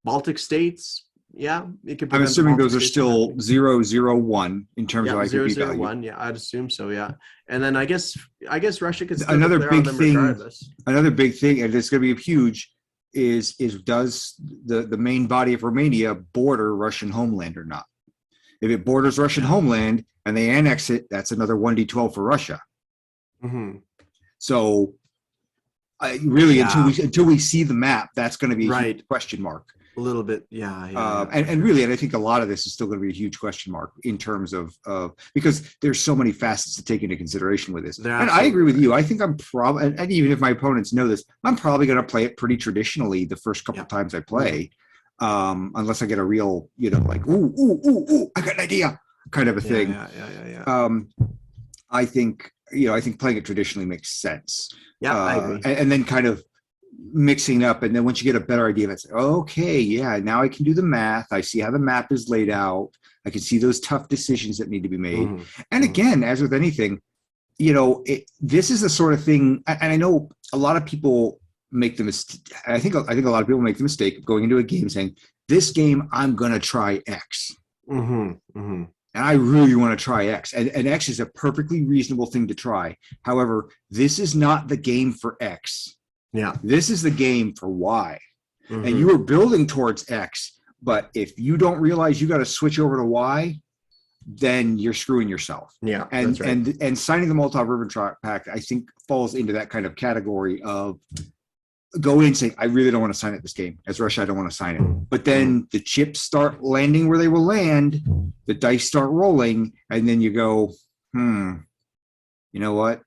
Baltic states. Yeah, it could. I'm assuming those are still 001 in terms of IPV value. 001. Yeah, I'd assume so. Yeah, and then I guess Russia could still another big thing. Regardless. Another big thing, and it's going to be huge. Is does the main body of Romania border Russian homeland or not? If it borders Russian homeland and they annex it, that's another 1d12 for Russia. Mm-hmm. So, until we see the map, that's going to be a huge question mark. A little bit, And really, and I think a lot of this is still going to be a huge question mark in terms of because there's so many facets to take into consideration with this. And I agree with you. I think I'm probably, and even if my opponents know this, I'm probably going to play it pretty traditionally the first couple of times I play, unless I get a real, like ooh, I got an idea kind of a thing. Yeah. I think I think playing it traditionally makes sense. Yeah, I agree. And then kind of mixing up, and then once you get a better idea, it's okay, yeah, now I can do the math. I see how the map is laid out. I can see those tough decisions that need to be made. And again, as with anything, this is the sort of thing, and I know a lot of people make the mistake. I think a lot of people make the mistake of going into a game saying, "This game, I'm going to try X." And I really want to try X. And X is a perfectly reasonable thing to try. However, this is not the game for X. Yeah. This is the game for Y. And you are building towards X. But if you don't realize you got to switch over to Y, then you're screwing yourself. Yeah. And that's right. and signing the Molotov-Ribbentrop Pact, I think, falls into that kind of category of go in saying, I really don't want to sign it this game. As Russia, I don't want to sign it. But then the chips start landing where they will land, the dice start rolling, and then you go, you know what?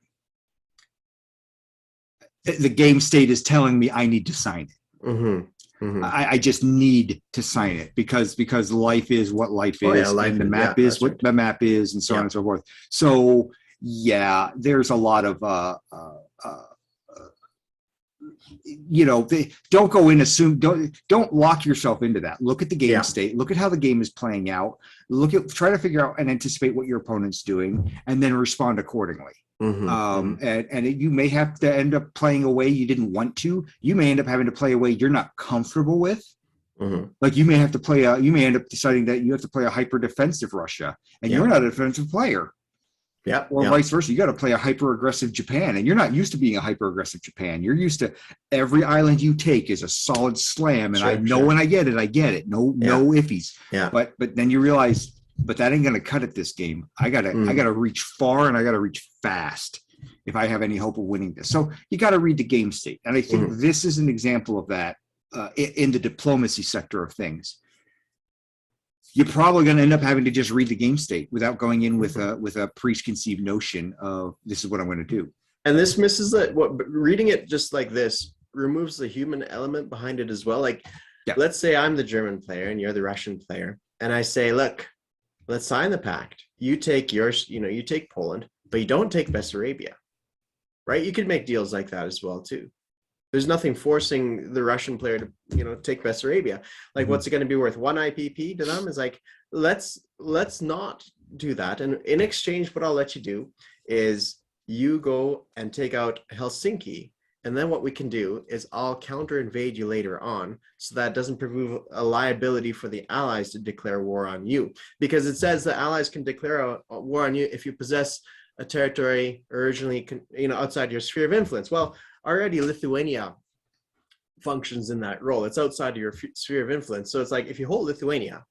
The game state is telling me I need to sign it. I just need to sign it because life is what life is, and the map is what the map is, and so on and so forth. So yeah, there's a lot of don't go in don't lock yourself into that. Look at the game state, look at how the game is playing out, try to figure out and anticipate what your opponent's doing, and then respond accordingly. And you may have to end up playing a way you didn't want to. You may end up having to play a way you're not comfortable with. Like you may have to you may end up deciding that you have to play a hyper defensive Russia, and you're not a defensive player. Or vice versa. You got to play a hyper aggressive Japan, and you're not used to being a hyper aggressive Japan. You're used to every island you take is a solid slam, and when I get it. No iffies. But then you realize, but that ain't gonna cut it this game. I gotta reach far, and I gotta reach fast if I have any hope of winning this. So you got to read the game state, and I think this is an example of that in the diplomacy sector of things. You're probably going to end up having to just read the game state without going in with a preconceived notion of this is what I'm going to do. And this misses reading it just like this removes the human element behind it as well. Like, let's say I'm the German player and you're the Russian player, and I say, look, let's sign the pact. You take yours, you take Poland, but you don't take Bessarabia, right? You could make deals like that as well too. There's nothing forcing the Russian player to, take Bessarabia. Like, what's it going to be worth? 1 IPP to them is like, let's not do that. And in exchange, what I'll let you do is you go and take out Helsinki. And then what we can do is I'll counter invade you later on, so that doesn't prove a liability for the Allies to declare war on you. Because it says the Allies can declare a war on you if you possess a territory originally, outside your sphere of influence. Well, already Lithuania functions in that role. It's outside of your sphere of influence. So it's like, if you hold Lithuania,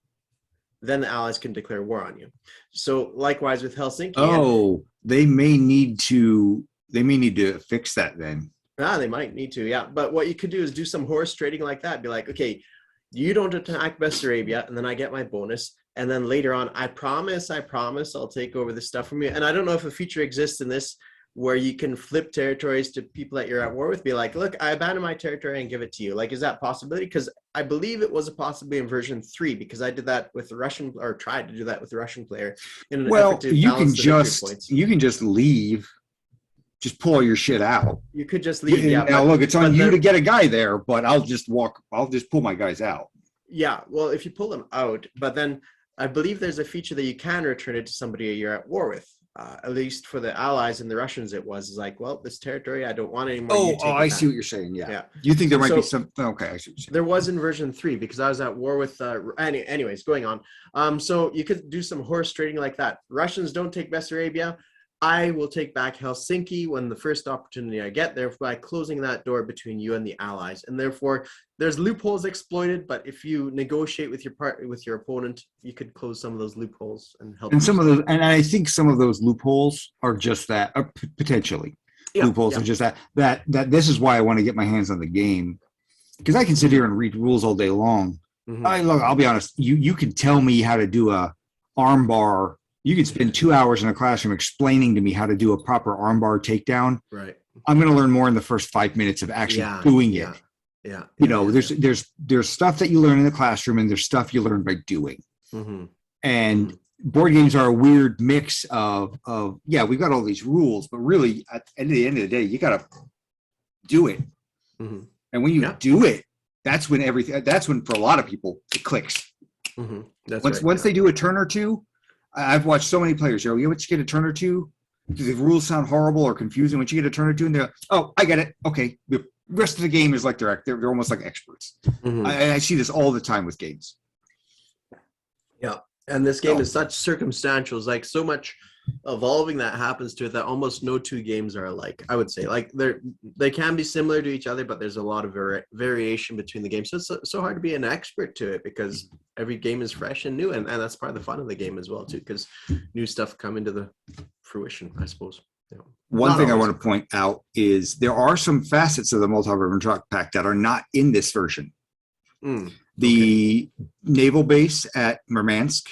then the Allies can declare war on you. So likewise with Helsinki. They may need to fix that then. They might need to, yeah. But what you could do is do some horse trading like that. Be like, okay, you don't attack Bessarabia, and then I get my bonus. And then later on, I promise I'll take over this stuff from you. And I don't know if a feature exists in this where you can flip territories to people that you're at war with. Be like, look, I abandon my territory and give it to you. Like, is that a possibility? Because I believe it was a possibility in version 3, because I did that with the Russian, or tried to do that with the Russian player. You can just leave. Just pull all your shit out. You could just leave. Now look, it's on you to get a guy there, but I'll just pull my guys out. Yeah, well, if you pull them out, but then I believe there's a feature that you can return it to somebody you're at war with. At least for the Allies and the Russians, it was like, well, this territory I don't want anymore. I see what you're saying. Yeah. You think there might be some? Okay, I see what you're saying. There was in version 3, because I was at war with. Anyways, going on. So you could do some horse trading like that. Russians don't take Bessarabia. I will take back Helsinki when the first opportunity I get, thereby closing that door between you and the Allies. And therefore, there's loopholes exploited, but if you negotiate with your opponent, you could close some of those loopholes and help. And I think some of those loopholes are just that, potentially. Loopholes are just that this is why I want to get my hands on the game, because I can sit here and read rules all day long. I'll be honest. You can tell me how to do a armbar. You can spend 2 hours in a classroom explaining to me how to do a proper armbar takedown. Right. I'm going to learn more in the first 5 minutes of actually doing it. Yeah. There's stuff that you learn in the classroom, and there's stuff you learn by doing. And board games are a weird mix of yeah, we've got all these rules, but really at the end of the day, you got to do it. Mm-hmm. And when you do it, that's when for a lot of people it clicks. Mm-hmm. Once they do a turn or two, I've watched so many players. You once you get a turn or two, do the rules sound horrible or confusing? Once you get a turn or two, and they're, oh, I get it. Okay, the rest of the game is like they're almost like experts. Mm-hmm. I see this all the time with games. Yeah, and this game is such circumstantial. It's like so much evolving that happens to it that almost no two games are alike. I would say like they can be similar to each other, but there's a lot of variation between the games. So it's so hard to be an expert to it because every game is fresh and new, and that's part of the fun of the game as well too, because new stuff come into the fruition, I suppose. One thing I want to point out is there are some facets of the Molotov-Ribbentrop Pact that are not in this version. The naval base at Murmansk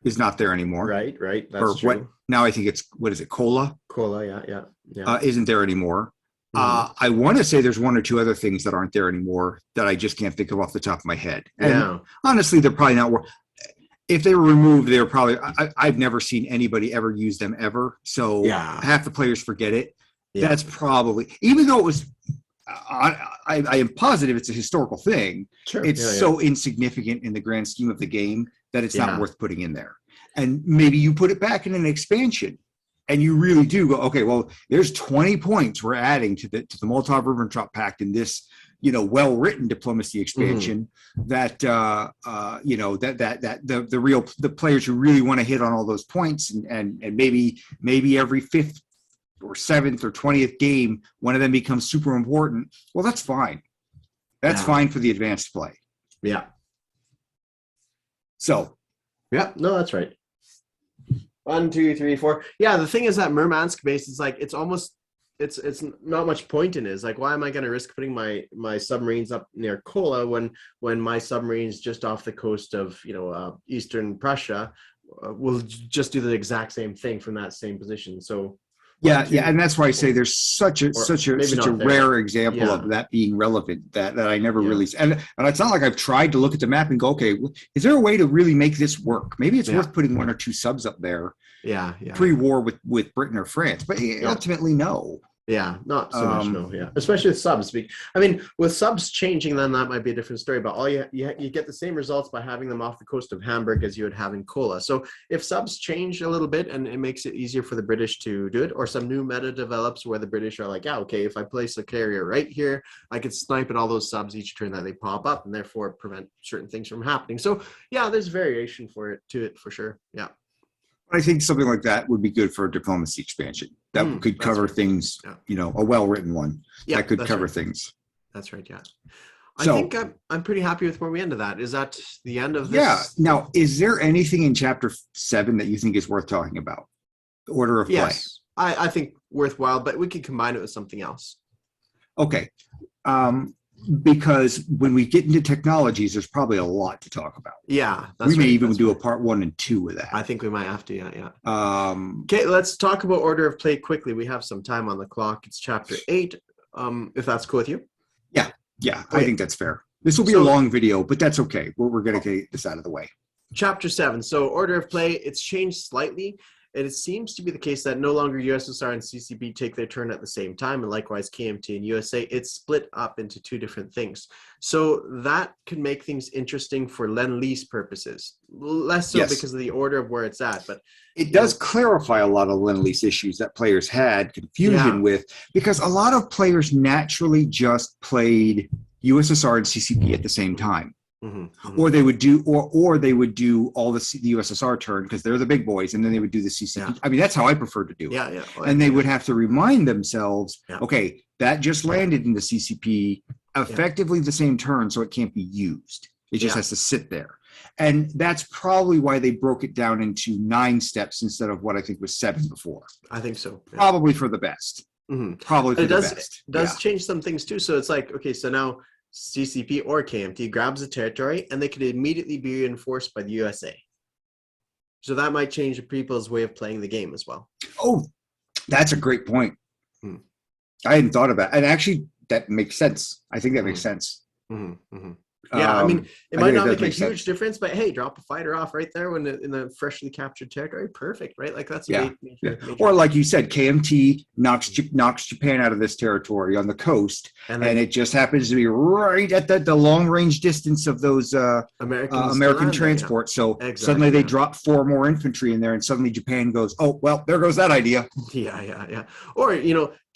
is not there anymore. Right. That's true. Now I think it's, what is it, Kola? Kola, yeah. Isn't there anymore. I want to say there's one or two other things that aren't there anymore that I just can't think of off the top of my head. And honestly, they're probably not. If they were removed, they were probably. I've never seen anybody ever use them ever. So half the players forget it. Yeah. That's probably, even though it was. I am positive it's a historical thing. Sure. It's so insignificant in the grand scheme of the game that it's not worth putting in there. And maybe you put it back in an expansion and you really do go, okay, well, there's 20 points we're adding to the Molotov-Ribbentrop Pact in this, well-written diplomacy expansion that, the players who really want to hit on all those points and maybe every fifth or seventh or 20th game, one of them becomes super important. Well, that's fine. That's fine for the advanced play. Yeah. So. Yeah, no, that's right. 1, 2, 3, 4. Yeah, the thing is that Murmansk base is like, it's not much point in it. It's like, why am I going to risk putting my submarines up near Kola when my submarines just off the coast of, Eastern Prussia will just do the exact same thing from that same position. So. Yeah, and that's why I say there's such a rare example of that being relevant that I never really, and it's not like I've tried to look at the map and go, okay, is there a way to really make this work? Maybe it's worth putting 1 or 2 subs up there. Pre-war with Britain or France, but ultimately no. Yeah, not so much, no. Yeah, especially with subs. I mean, with subs changing, then that might be a different story. But all you get the same results by having them off the coast of Hamburg as you would have in Kola. So if subs change a little bit and it makes it easier for the British to do it, or some new meta develops where the British are like, okay, if I place a carrier right here, I could snipe at all those subs each turn that they pop up, and therefore prevent certain things from happening. So yeah, there's variation to it for sure. Yeah. I think something like that would be good for a diplomacy expansion. That could cover things, a well-written one that could cover things. That's right, yeah. I think I'm pretty happy with where we ended that. Is that the end of this? Yeah. Now, is there anything in Chapter 7 that you think is worth talking about? The order of play? Yes, I think worthwhile, but we could combine it with something else. Okay. Because when we get into technologies, there's probably a lot to talk about. Yeah. We may even do a part 1 and 2 with that. I think we might have to, yeah. Okay, let's talk about order of play quickly. We have some time on the clock. It's Chapter 8, if that's cool with you. Yeah, I think that's fair. This will be a long video, but that's okay. We're going to get this out of the way. Chapter 7. So order of play, it's changed slightly. And it seems to be the case that no longer USSR and CCP take their turn at the same time, and likewise KMT and USA. It's split up into 2 different things. So that can make things interesting for Lend-Lease purposes. Less so because of the order of where it's at, but it does clarify a lot of Lend-Lease issues that players had confusion with, because a lot of players naturally just played USSR and CCP at the same time. Or they would do, or they would do all the USSR turn because they're the big boys, and then they would do the CCP. I mean, that's how I prefer to do it. And they would have to remind themselves, okay, that just landed in the CCP effectively the same turn, so it can't be used. It just has to sit there. And that's probably why they broke it down into 9 steps instead of what I think was 7 before. I think so. Probably for the best. Probably for the best. It does change some things too. So it's like, okay, so now CCP or KMT grabs a territory and they could immediately be reinforced by the USA. So that might change the people's way of playing the game as well. Oh, that's a great point. I hadn't thought about it. And actually, that makes sense. I think that makes sense. Yeah, I mean, it I might think not it make does a make huge sense. difference, but hey, drop a fighter off right there when in the freshly captured territory. Perfect, right? Like that's a Yeah. Yeah. major, major Or like you difference. said, KMT knocks Japan out of this territory on the coast, And and then it just happens to be right at the long range distance of those Americans to American land there, yeah. transports. So suddenly Exactly, they yeah. drop 4 more infantry in there, and suddenly Japan goes, "Oh well, there goes that idea." Yeah, yeah, yeah. Or,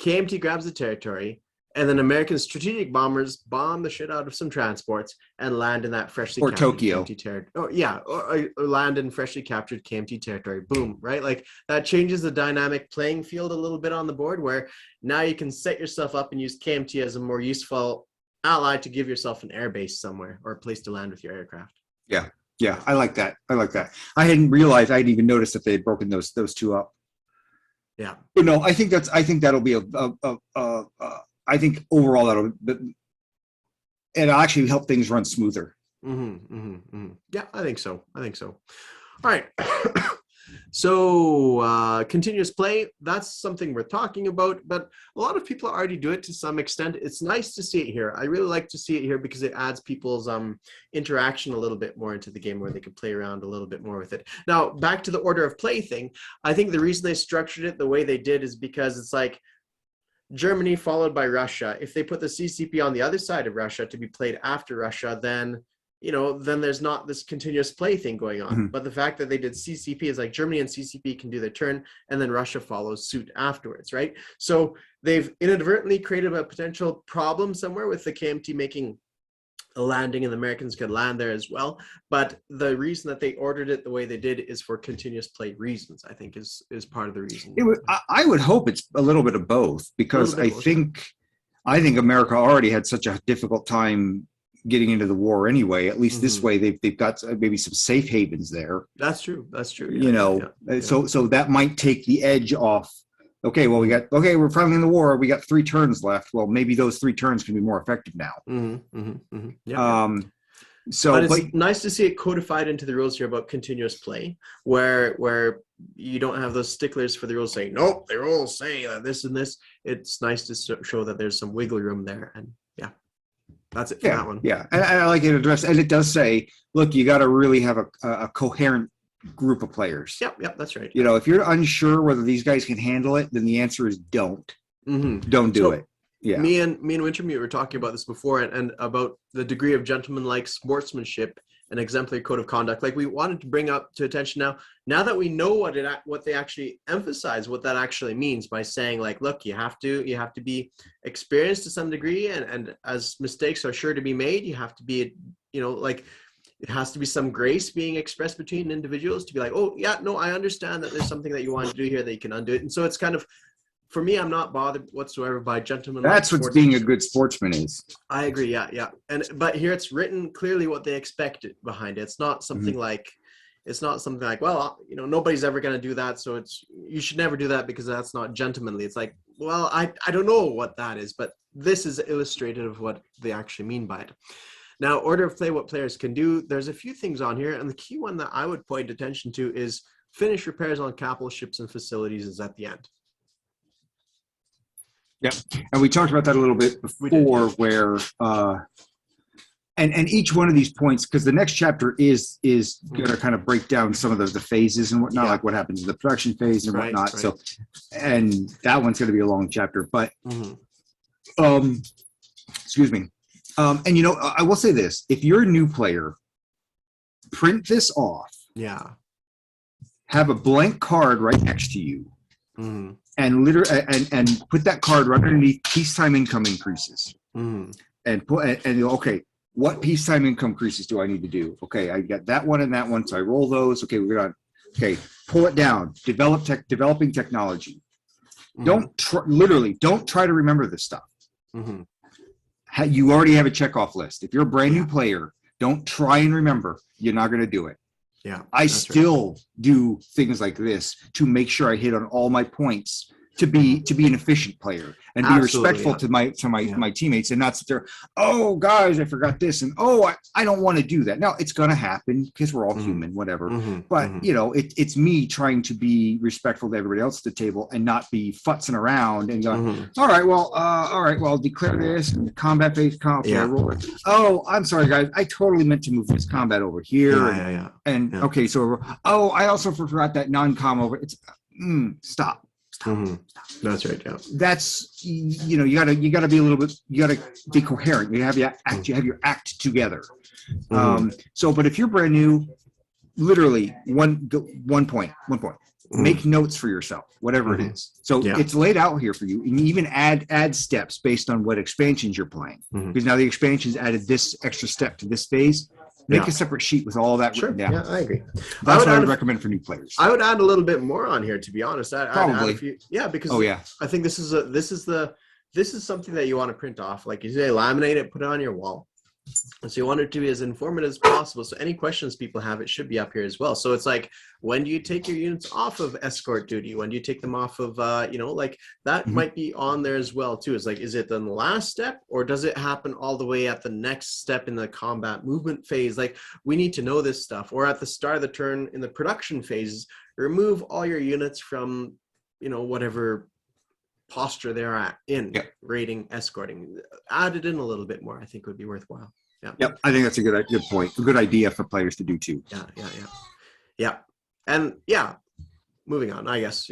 KMT grabs the territory, and then American strategic bombers bomb the shit out of some transports and land in that freshly Or captured Tokyo. KMT territory. Oh, yeah, or land in freshly captured KMT territory. Boom, right? Like that changes the dynamic playing field a little bit on the board, where now you can set yourself up and use KMT as a more useful ally to give yourself an air base somewhere or a place to land with your aircraft. Yeah, yeah, I like that. I like that. I hadn't realized. I hadn't even noticed that they had broken those two up. Yeah. But no, I think that'll be I think overall it'll actually help things run smoother. Yeah, I think so. All right. So continuous play, that's something we're talking about, but a lot of people already do it to some extent. It's nice to see it here. I really like to see it here because it adds people's interaction a little bit more into the game, where they can play around a little bit more with it. Now, back to the order of play thing, I think the reason they structured it the way they did is because it's like Germany followed by Russia. If they put the CCP on the other side of Russia to be played after Russia, then there's not this continuous play thing going on. But the fact that they did CCP is like Germany and CCP can do their turn, and then Russia follows suit afterwards, right? So they've inadvertently created a potential problem somewhere with the KMT making a landing, and the Americans could land there as well. But the reason that they ordered it the way they did is for continuous play reasons, I think is part of the reason. I would hope it's a little bit of both, because I think America already had such a difficult time getting into the war anyway. At least this way they've got maybe some safe havens there. That's true. So that might take the edge off. Okay, well we're finally in the war. We got 3 turns left. Well, maybe those 3 turns can be more effective now. But it's nice to see it codified into the rules here about continuous play, where you don't have those sticklers for the rules saying, nope, the rules say this and this. It's nice to show that there's some wiggle room there. And that's it for that one. Yeah, and I like it addressed. And it does say, look, you got to really have a coherent group of players. Yep, that's right. If you're unsure whether these guys can handle it, then the answer is don't. Don't do it. Yeah. Me and Wintermute were talking about this before, and about the degree of gentlemanlike sportsmanship and exemplary code of conduct. Like, we wanted to bring up to attention now that we know what they actually emphasize, what that actually means by saying, like, look, you have to be experienced to some degree, and as mistakes are sure to be made, you have to be, it has to be some grace being expressed between individuals to be like, oh yeah, no, I understand that there's something that you want to do here that you can undo it. And so it's kind of, for me, I'm not bothered whatsoever by gentlemen. That's what being a good sportsman is. I agree. Yeah. But here it's written clearly what they expected behind it. It's not something like, well, nobody's ever going to do that, so you should never do that because that's not gentlemanly. It's like, well, I don't know what that is, but this is illustrative of what they actually mean by it. Now, order of play, what players can do. There's a few things on here, and the key one that I would point attention to is finish repairs on capital ships and facilities is at the end. Yeah, and we talked about that a little bit before, where and each one of these points, because the next chapter is going to kind of break down some of the phases and whatnot, like what happens in the production phase and whatnot. Right. So, and that one's going to be a long chapter, but excuse me. And I will say this: if you're a new player, print this off. Yeah. Have a blank card right next to you. And and put that card right underneath peacetime income increases. And okay, what peacetime income increases do I need to do? Okay, I got that one and that one, so I roll those. Okay, pull it down. Developing technology. Don't try to remember this stuff. You already have a checkoff list. If you're a brand new player, don't try and remember. You're not going to do it. Yeah, I still do things like this to make sure I hit on all my points to be an efficient player and be respectful to my teammates and not sit there, oh guys, I forgot this, and I don't want to do that. Now it's gonna happen because we're all human, whatever. But it's me trying to be respectful to everybody else at the table and not be futzing around and going, all right, well, declare this combat phase oh, I'm sorry guys, I totally meant to move this combat over here. Okay, so I also forgot that non-com over. It's stop. That's right. Yeah. That's you gotta be a little bit. You gotta be coherent. You have your act together. But if you're brand new, literally one point. Make notes for yourself, whatever it is. So it's laid out here for you, and you even add steps based on what expansions you're playing. Because now the expansions added this extra step to this phase. Make a separate sheet with all that written down. Yeah, I agree. That's what I would recommend for new players. I would add a little bit more on here, to be honest. Probably. Because I think this is something that you want to print off. Like you say, laminate it, put it on your wall. So you want it to be as informative as possible. So any questions people have, it should be up here as well. So it's like, when do you take your units off of escort duty? When do you take them off of, like that might be on there as well too. It's like, is it in the last step, or does it happen all the way at the next step in the combat movement phase? Like, we need to know this stuff. Or at the start of the turn in the production phases, remove all your units from, whatever posture they're at in raiding, escorting. Add it in a little bit more, I think would be worthwhile. Yep, I think that's a good point. A good idea for players to do too. Yeah. And moving on, I guess.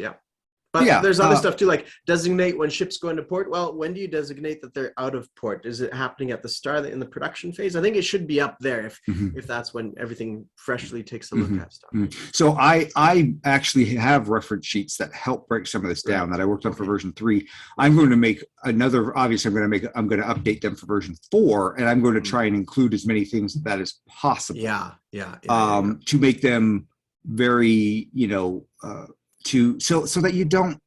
But there's other stuff too, like designate when ships go into port. Well, when do you designate that they're out of port? Is it happening at the start in the production phase? I think it should be up there if that's when everything freshly takes a look at stuff. So I actually have reference sheets that help break some of this down that I worked on for version 3. I'm going to make another. Obviously, I'm going to update them for version 4, and I'm going to try and include as many things of that as possible. To make them very so that you don't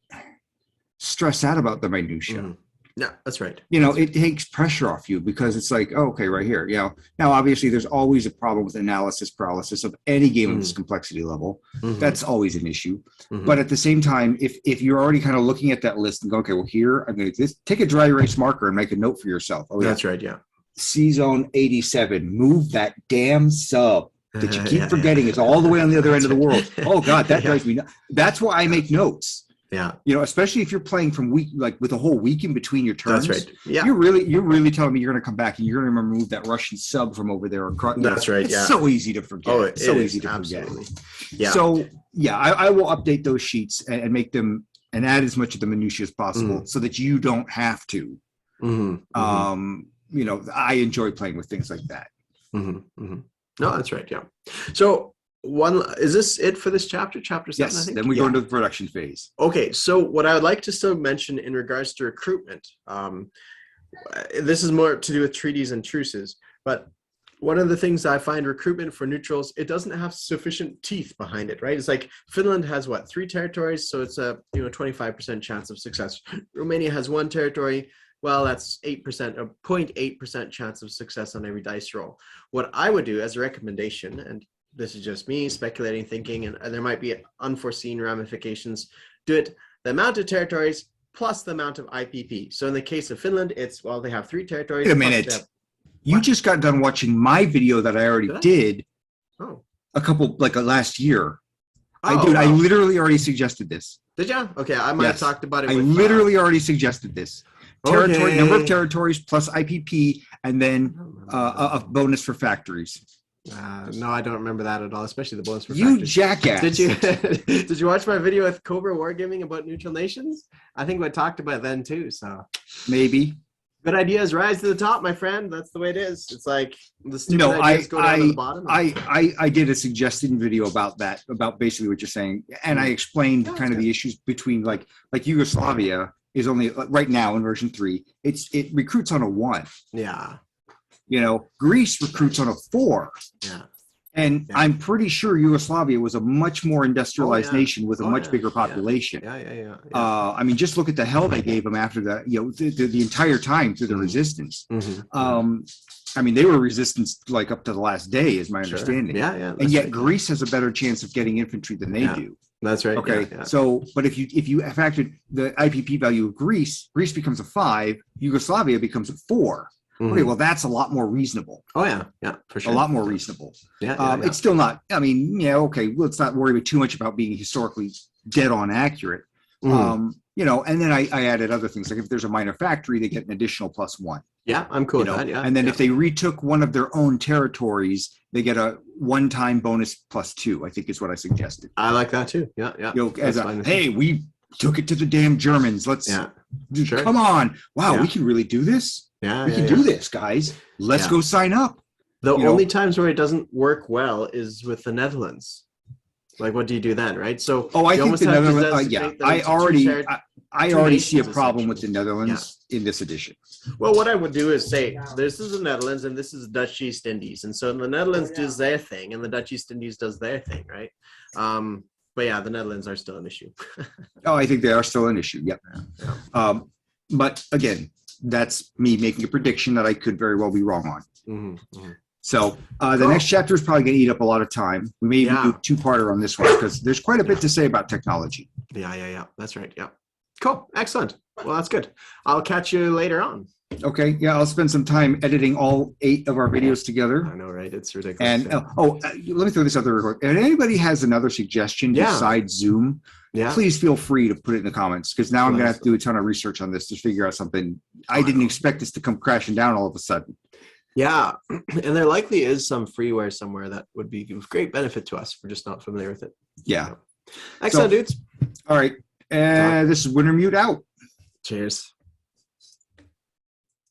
stress out about the minutia. Yeah, that's right. It takes pressure off you because it's like, okay, right here. Now obviously there's always a problem with analysis paralysis of any game of this complexity level. That's always an issue. But at the same time, if you're already kind of looking at that list and go, okay, well here I'm going to take a dry erase marker and make a note for yourself. That's right. Yeah. C-Zone 87, move that damn sub that you keep forgetting is all the way on the other end of the world. Oh God, that drives me nuts. That's why I make notes. Especially if you're playing from week, like with a whole week in between your turns. That's right. Yeah. You're really telling me you're going to come back and you're going to remove that Russian sub from over there. That's right. It's so easy to forget. It's so easy to forget. Yeah. So I will update those sheets and make them and add as much of the minutiae as possible so that you don't have to. I enjoy playing with things like that. No, that's right. Yeah. So is this it for this chapter? Chapter 7, yes, I think? Then we go into the production phase. Okay. So what I would like to still mention in regards to recruitment, this is more to do with treaties and truces, but one of the things I find recruitment for neutrals, it doesn't have sufficient teeth behind it, right? It's like Finland has 3 territories. So it's a 25% chance of success. Romania has 1 territory. Well, that's 8%, a 0.8% chance of success on every dice roll. What I would do as a recommendation, and this is just me speculating, thinking, and there might be unforeseen ramifications, do it the amount of territories plus the amount of IPP. So in the case of Finland, it's, they have 3 territories. Wait a minute. You just got done watching my video that I already did a couple, last year. I literally already suggested this. Did you? Okay, I might have talked about it. I literally already suggested this. Number of territories plus IPP, and then a bonus for factories. No, I don't remember that at all, especially the bonus for factories. You jackass! Did you watch my video with Cobra Wargaming about neutral nations? I think we talked about it then too. So maybe good ideas rise to the top, my friend. That's the way it is. It's like the stupid ideas go down to the bottom. I did a suggested video about that, about basically what you're saying, and I explained kind of the issues between like Yugoslavia is only right now in version 3. It recruits on a 1. Yeah. Greece recruits on a 4. Yeah. And I'm pretty sure Yugoslavia was a much more industrialized nation with a much bigger population. Yeah. I mean, just look at the hell they gave them after the entire time through the resistance. I mean, they were resistance up to the last day, is my understanding. Yeah. And yet Greece has a better chance of getting infantry than they do. That's right. Okay. Yeah. So, but if you factored the IPP value of Greece becomes a 5, Yugoslavia becomes a 4. Okay, well, that's a lot more reasonable. Oh yeah, yeah, for sure. A lot more reasonable. Yeah. It's still not. I mean, yeah, okay. Let's not worry too much about being historically dead on accurate. You know, and then I added other things like if there's a minor factory, they get an additional +1. Yeah, I'm cool with that. Yeah. And then if they retook one of their own territories, they get a one-time bonus +2. I think is what I suggested. I like that too. Yeah. You know, as hey, we took it to the damn Germans. Let's come on. Wow, we can really do this. Yeah, we can do this, guys. Let's go sign up. The only times where it doesn't work well is with the Netherlands. Like, what do you do then, right? So, I think the Netherlands. I already see a problem with the Netherlands in this edition. Well, what I would do is say, this is the Netherlands and this is the Dutch East Indies, and so the Netherlands does their thing and the Dutch East Indies does their thing, right? But yeah, the Netherlands are still an issue. I think they are still an issue. Yep. Yeah. But again, that's me making a prediction that I could very well be wrong on. So the next chapter is probably going to eat up a lot of time. We may even do a two-parter on this one because there's quite a bit to say about technology. Yeah. That's right. Yeah. Cool. Excellent. Well, that's good. I'll catch you later on. Okay. Yeah, I'll spend some time editing all 8 of our videos together. I know, right? It's ridiculous. And let me throw this out there real quick. If anybody has another suggestion besides Zoom, please feel free to put it in the comments because now I'm going to have to do a ton of research on this to figure out something. I didn't expect this to come crashing down all of a sudden. Yeah, and there likely is some freeware somewhere that would be of great benefit to us if we're just not familiar with it. Yeah. Excellent, dudes. All right. This is Wintermute out. Cheers.